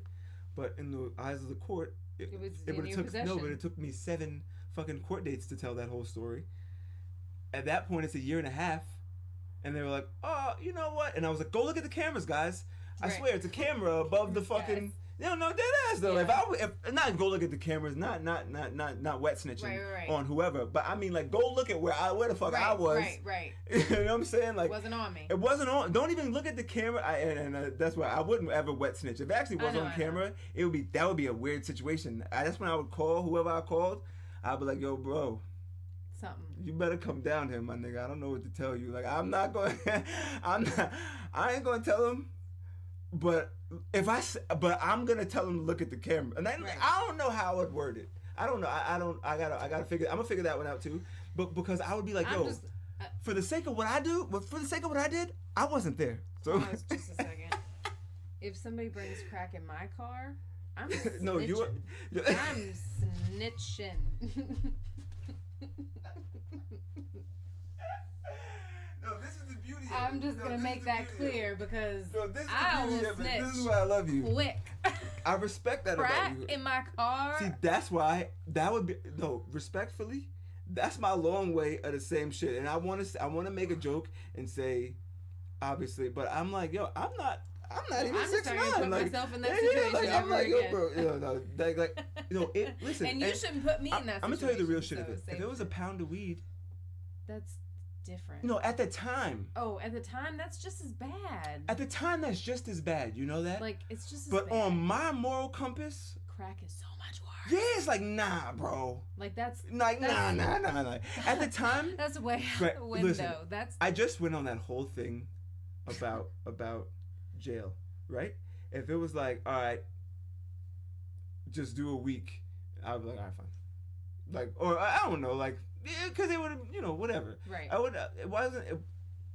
but in the eyes of the court, it would have took but it took me 7 fucking court dates to tell that whole story. At that point, it's a year and a half, and they were like, "Oh, you know what?" And I was like, "Go look at the cameras, guys." I swear it's a camera above the fucking. Yes. No, dead ass though. Yeah. If not, go look at the cameras. Not wet snitching on whoever. But I mean, like, go look at where the fuck I was. Right. You know what I'm saying? Like, it wasn't on me. It wasn't on. Don't even look at the camera. That's why I wouldn't ever wet snitch. If it actually was on camera, that would be a weird situation. That's when I would call whoever I called. I'd be like, "Yo, bro. Something. You better come down here, my nigga. I don't know what to tell you. Like, I'm not going. I ain't going to tell him." But I'm gonna tell him to look at the camera, and I don't know how I would word it. I don't know. I gotta figure. I'm gonna figure that one out too. But because I would be like, for the sake of what I do, for the sake of what I did, I wasn't there. So just a second. If somebody brings crack in my car, I'm snitching. No, I'm snitching. No, this is the beauty of I'm just going to make that clear because I will snitch. This is why I love you. Quick. I respect that Crack about you. in my car. See, that's why that would be respectfully. That's my long way of the same shit, and I want to make a joke and say, obviously, but I'm like, yo, I'm not even 6'9". Put myself in that situation I'm like, again. yo, bro, listen. And you shouldn't put me in that situation. I'm gonna tell you the real shit of it. If it was a pound of weed, that's different. At the time. Oh, at the time, that's just as bad. At the time, that's just as bad. You know that? Like, it's just as But bad. On my moral compass, crack is so much worse. Yeah, it's like, nah, bro. Like, that's... Like, nah. At the time... That's way out the window. Listen, I just went on that whole thing about jail, right? If it was like, all right, just do a week, I would be like, all right, fine. Like, or I don't know, like, because it would have, whatever. Right. It wasn't,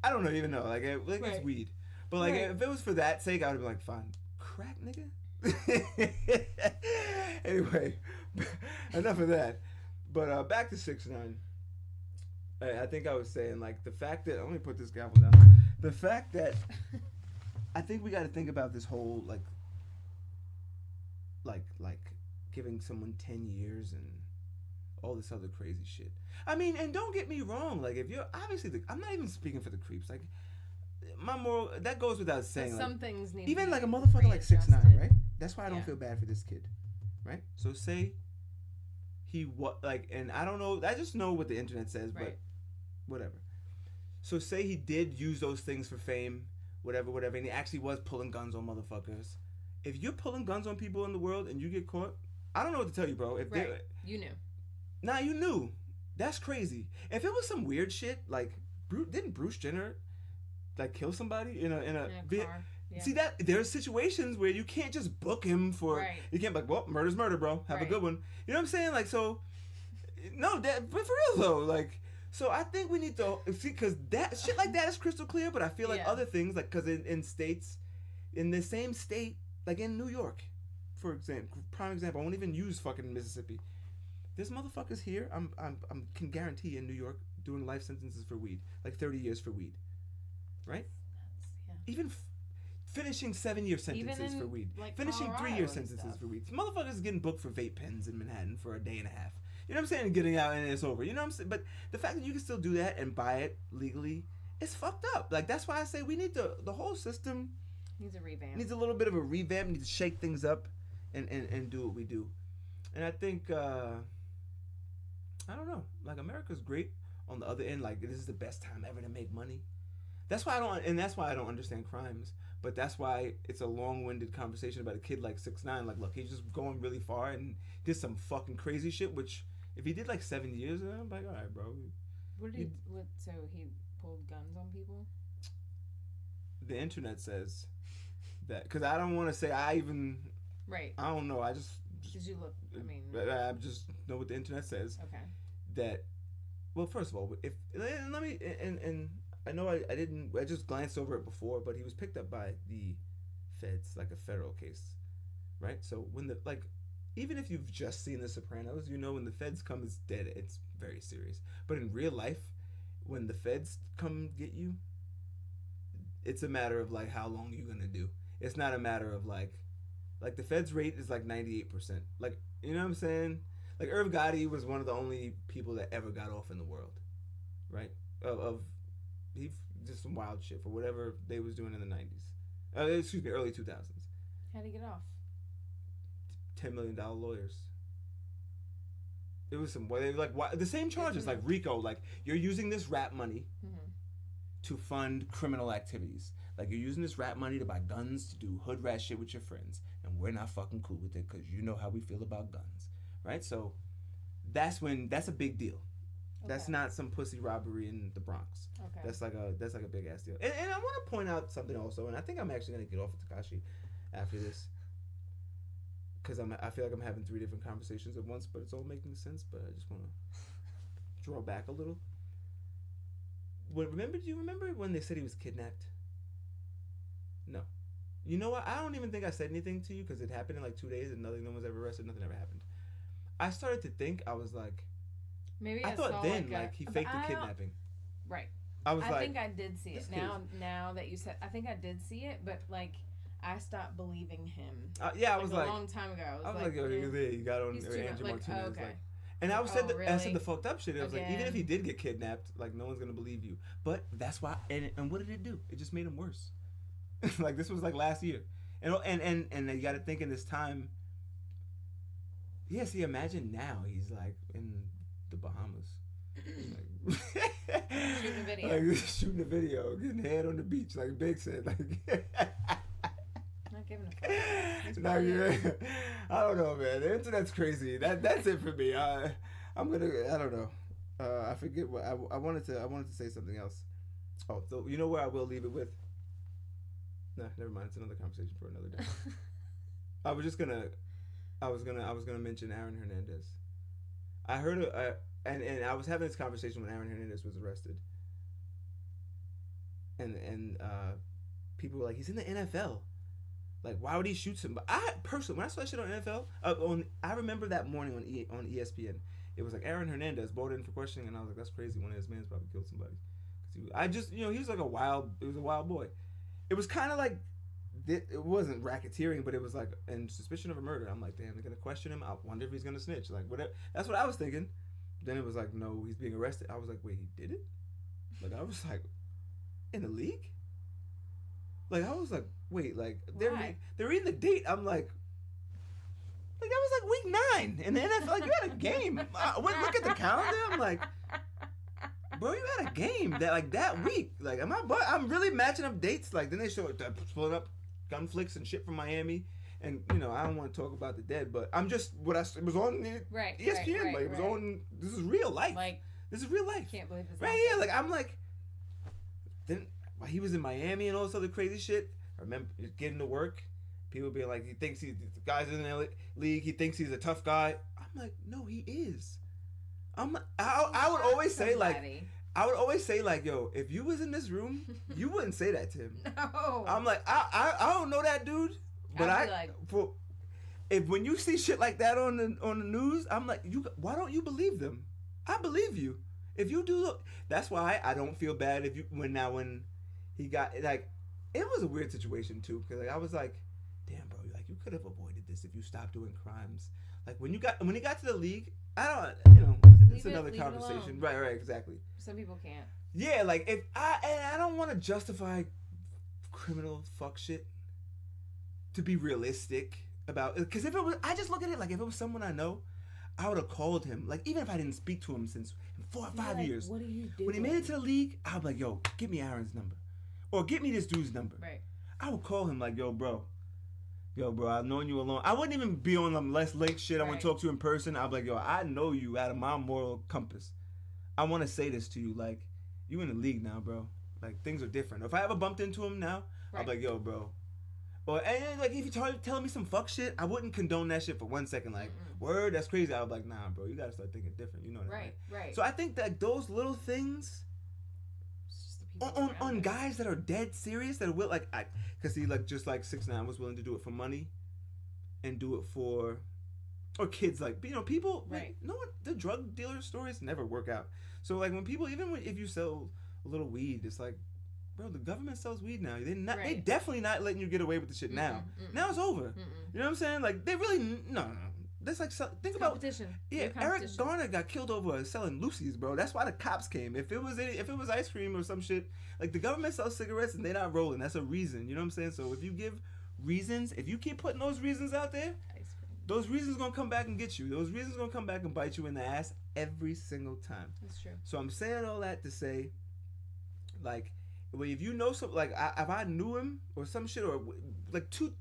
I don't even know. Like, it's weed. But, like, if it was for that sake, I would have been like, fine. Crack, nigga? Anyway, enough of that. But back to 6ix9ine. I think I was saying, like, the fact that, let me put this gavel down. The fact that I think we got to think about this whole, like giving someone 10 years and all this other crazy shit. I mean, and don't get me wrong. Like, if you're obviously, I'm not even speaking for the creeps. Like, my moral, that goes without saying. But some things need even to be like a motherfucker like 6ix9ine, right? That's why I don't feel bad for this kid, right? So say and I don't know. I just know what the internet says, but whatever. So say he did use those things for fame, whatever, and he actually was pulling guns on motherfuckers. If you're pulling guns on people in the world and you get caught, I don't know what to tell you, bro. You knew. Nah, you knew. That's crazy. If it was some weird shit, like, didn't Bruce Jenner, like, kill somebody in a car? Yeah. See that there are situations where you can't just book him for. You can't be like, well, murder's murder, bro. Have a good one. You know what I'm saying? Like, so, no, but for real though, like, so I think we need to see, because that shit like that is crystal clear. But I feel like other things, like, because in states, in the same state, like in New York, for example, prime example, I won't even use fucking Mississippi. There's motherfuckers here. I can guarantee in New York doing life sentences for weed, like 30 years for weed, right? Even finishing 7-year sentences for weed, like finishing 3-year sentences for weed. Motherfuckers getting booked for vape pens in Manhattan for a day and a half. You know what I'm saying? Getting out and it's over. You know what I'm saying? But the fact that you can still do that and buy it legally, it's fucked up. Like, that's why I say we need the whole system needs a revamp. Needs a little bit of a revamp. Needs to shake things up and do what we do. And I think I don't know. Like, America's great on the other end. Like, this is the best time ever to make money. That's why I don't understand crimes. But that's why it's a long-winded conversation about a kid like 6ix9ine. Like, look, he's just going really far and did some fucking crazy shit, which If he did like 7 years, I'm like, all right, bro. What did he? So he pulled guns on people? The internet says that, because I don't want to say Right. I don't know. I just Did you look? I mean. I just know what the internet says. Okay. That, well, first of all, if let me and I know I just glanced over it before, but he was picked up by the feds, like a federal case, right? So when even if you've just seen The Sopranos, you know when the feds come, it's dead. It's very serious. But in real life, when the feds come get you, it's a matter of like how long you're gonna do. It's not a matter of like the feds rate is like 98%. Like, you know what I'm saying? Like Irv Gotti was one of the only people that ever got off in the world, right? He did some wild shit for whatever they was doing in the 90s. Early 2000s. How'd he get off? $10 million lawyers. It was some the same charges like RICO. Like, you're using this rap money to fund criminal activities. Like, you're using this rap money to buy guns, to do hood rat shit with your friends, and we're not fucking cool with it because you know how we feel about guns, right? So that's a big deal. Okay. That's not some pussy robbery in the Bronx. Okay. That's like a big ass deal. And I want to point out something also, and I think I'm actually gonna get off of Tekashi after this, because I feel like I'm having 3 different conversations at once, but it's all making sense. But I just want to draw back a little. Do you remember when they said he was kidnapped? No. You know what? I don't even think I said anything to you because it happened in like 2 days and no one was ever arrested. Nothing ever happened. I started to think, I was like, maybe I thought then he faked the kidnapping. Right. I think I did see it. Now that you said, I think I did see it, but like I stopped believing him. I was like a long time ago. I was like, yo, he got on Andrew Martinez. Okay. And I said the fucked up shit. I was Again. like, even if he did get kidnapped, like no one's gonna believe you. But that's why. And what did it do? It just made him worse. Like, this was like last year, and you got to think in this time. Yeah, see, imagine now he's like in the Bahamas, shooting a video, getting head on the beach, like Big said, like. Not giving a fuck. I don't know, man. The internet's crazy. That's it for me. I don't know. I forget what I wanted to say something else. Oh, so you know where I will leave it with? No, never mind. It's another conversation for another day. I was gonna mention Aaron Hernandez. I heard and I was having this conversation when Aaron Hernandez was arrested. And people were like, he's in the NFL. Like, why would he shoot somebody? I personally, when I saw that shit on NFL, I remember that morning on ESPN, it was like Aaron Hernandez brought in for questioning, and I was like, that's crazy. One of his mans probably killed somebody. He was like a wild boy. It was kind of like, it wasn't racketeering, but it was like in suspicion of a murder. I'm like, damn, they're gonna question him. I wonder if he's gonna snitch. Like, whatever. That's what I was thinking. Then it was like, no, he's being arrested. I was like, wait, he did it? Like, I was like, in the league? Like, I was like, wait, like they're reading the date. I'm like that was like week 9 in the NFL. Like, you had a game. Look at the calendar. I'm like, bro, you had a game that week. Like, I'm really matching up dates. Like, then they show pulling up gun flicks and shit from Miami. And, you know, I don't want to talk about the dead, but I'm just, it was on the ESPN. It was on, this is real life. Like, this is real life. Can't believe this. Right, yeah. Like, I'm like, then while he was in Miami and all this other crazy shit, I remember getting to work, people being like, the guy's in the league, he thinks he's a tough guy. I'm like, no, he is. I would always say, like, yo, if you was in this room, you wouldn't say that to him. No. I'm like, I don't know that dude, but if when you see shit like that on the news, I'm like, why don't you believe them? I believe you. If you do, that's why I don't feel bad when he got, like, it was a weird situation too, because like, I was like, damn, bro, like, you could have avoided this if you stopped doing crimes. Like, when he got to the league, it's another conversation. Right, exactly. Some people can't. Yeah, like, I don't want to justify criminal fuck shit to be realistic about, because if it was, I just look at it like, if it was someone I know, I would have called him. Like, even if I didn't speak to him since 4 or 5 years. What are you doing? When he made it to the league, I was like, yo, get me Aaron's number. Or get me this dude's number. Right. I would call him like, yo, bro, yo, bro, I've known you alone. I wouldn't even be on them less link shit. I want to talk to you in person. I'd be like, yo, I know you out of my moral compass. I want to say this to you, like, you in the league now, bro. Like, things are different. If I ever bumped into him now, I'd be like, yo, bro. Or, and like, if you telling me some fuck shit, I wouldn't condone that shit for 1 second. Like, word, that's crazy. I'd be like, nah, bro, you got to start thinking different. You know that, Right. So I think that those little things on guys that are dead serious, that will, like, because he, like, just like 6ix9ine was willing to do it for money and do it for, or kids, like, you know, people, like, no one, the drug dealer stories never work out. So, like, when people, even if you sell a little weed, it's like, bro, the government sells weed now. They definitely not letting you get away with the shit now. Now it's over. You know what I'm saying? Like, they really, no. That's like, think about competition. Yeah, Eric Garner got killed over selling Lucy's, bro. That's why the cops came. If it was ice cream or some shit, like, the government sells cigarettes and they're not rolling. That's a reason. You know what I'm saying? So if you give reasons, if you keep putting those reasons out there, those reasons gonna come back and get you. Those reasons gonna come back and bite you in the ass every single time. That's true. So I'm saying all that to say, like, well, if you know something, like, if I knew him or some shit, or like two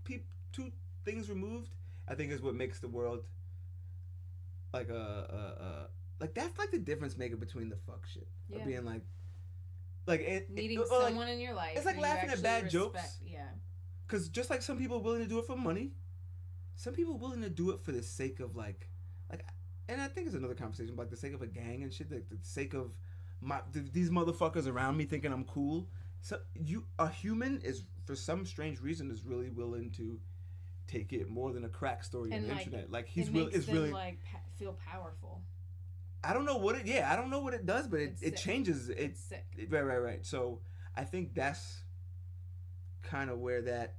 things removed, I think is what makes the world like like, that's like the difference maker between the fuck shit of being like needing someone in your life. It's like laughing at bad jokes. Yeah. Because just like some people are willing to do it for money, some people are willing to do it for the sake of like, and I think it's another conversation, but like the sake of a gang and shit, like the sake of these motherfuckers around me thinking I'm cool. So a human is, for some strange reason, is really willing to take it more than a crack story on the internet. Like, he's really like feel powerful. I don't know what it does, but it changes. It's sick. Right. So I think that's kind of where that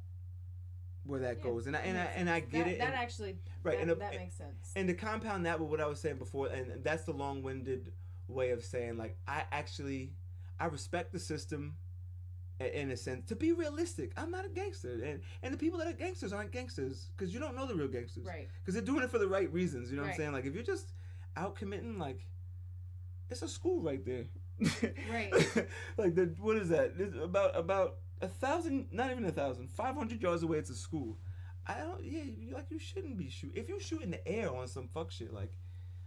goes, and I get it. That actually that makes sense. And to compound that with what I was saying before, and that's the long-winded way of saying, like, I respect the system in a sense. To be realistic, I'm not a gangster, and the people that are gangsters aren't gangsters because you don't know the real gangsters, right? Because they're doing it for the right reasons. You know what I'm saying? Like, if you're just out committing, like, it's a school right there, right? Like, what is that? It's about 1,000, not even 1,000, 500 yards away. It's a school. You shouldn't be shooting. If you shoot in the air on some fuck shit, like,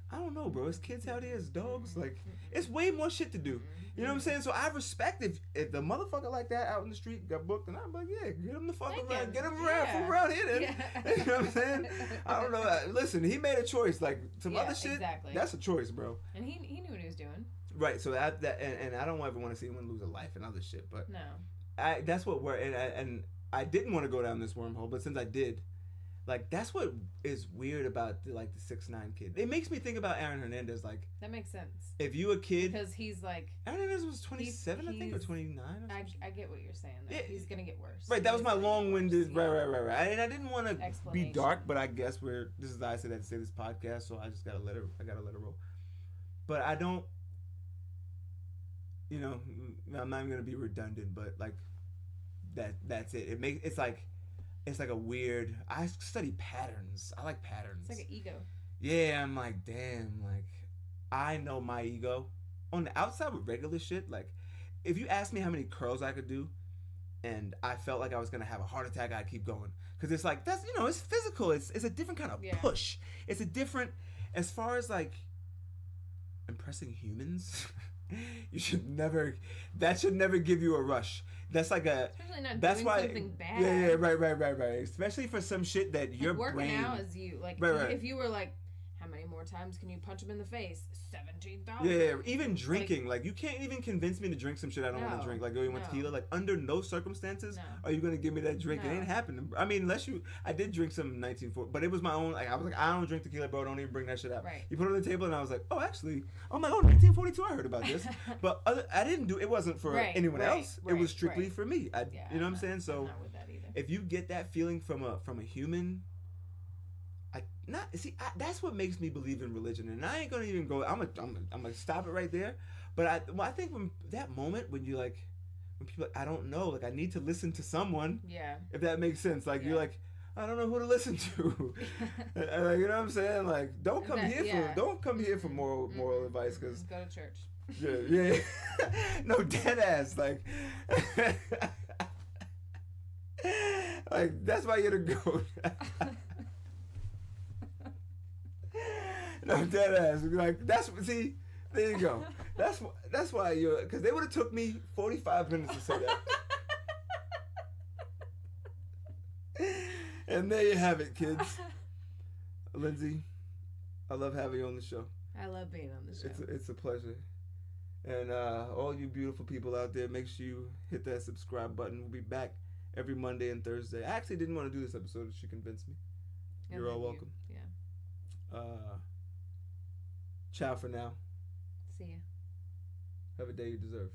I don't know, bro. It's kids out here, it's dogs. Like, it's way more shit to do. You know what I'm saying? So I respect if the motherfucker like that out in the street got booked, and I'm like, yeah, get him the fuck around, get him around from around here then. Yeah. You know what I'm saying? I don't know. Listen, he made a choice. Like, some other shit, that's a choice, bro. And he knew what he was doing. Right. So and I don't ever want to see anyone lose a life and other shit, but no. That's what and I didn't want to go down this wormhole, but since I did, like, that's what is weird about the 6ix9ine kid. It makes me think about Aaron Hernandez. Like, that makes sense. If you a kid, because he's like, Aaron Hernandez was 27, I think, or 29. Or I get what you're saying. Though. Yeah, he's gonna get worse. Right. That was my long-winded. Right. And I didn't want to be dark, but I guess this is how I said that to say this podcast, so I just gotta let her roll. But I don't. You know, I'm not even gonna be redundant, but like, that's it. It's like a weird. I study patterns. I like patterns. It's like an ego. Yeah, I'm like, damn. Like, I know my ego. On the outside with regular shit, like, if you asked me how many curls I could do, and I felt like I was gonna have a heart attack, I'd keep going. Cause it's like, that's, it's physical. It's a different kind of push. It's a different, as far as like impressing humans. That should never give you a rush. That's like especially not doing something bad. Yeah, right. Especially for some shit that your working brain. out is you like if you were like, how many more times can you punch him in the face? 17,000. Yeah, even drinking, like, you can't even convince me to drink some shit I don't want to drink. Like, you want tequila? Like, under no circumstances are you gonna give me that drink. It ain't happening. I mean, I did drink some 1940, but it was my own. Like, I was like, I don't drink tequila, bro. Don't even bring that shit up. Right. You put it on the table, and I was like, oh, actually, I'm like, 1942. I heard about this, but I didn't do. It wasn't for anyone else. It was strictly for me. You know what I'm saying? So, I'm not with that either. If you get that feeling from a human. That's what makes me believe in religion, and I ain't gonna even go. I'm gonna stop it right there. But I think when that moment when you like, when people like, I don't know, like, I need to listen to someone. Yeah. If that makes sense, like you're like, I don't know who to listen to. Like, you know what I'm saying? Like, don't come here for moral advice, because go to church. Yeah. No, dead ass. Like, Like, that's why you're the GOAT. No, dead ass. Like, see, there you go. That's why you're, because they would have took me 45 minutes to say that. And there you have it, kids. Lindsey, I love having you on the show. I love being on the show. It's a pleasure. And all you beautiful people out there, make sure you hit that subscribe button. We'll be back every Monday and Thursday. I actually didn't want to do this episode. She convinced me. You're all welcome. Yeah. Ciao for now. See ya. Have a day you deserve.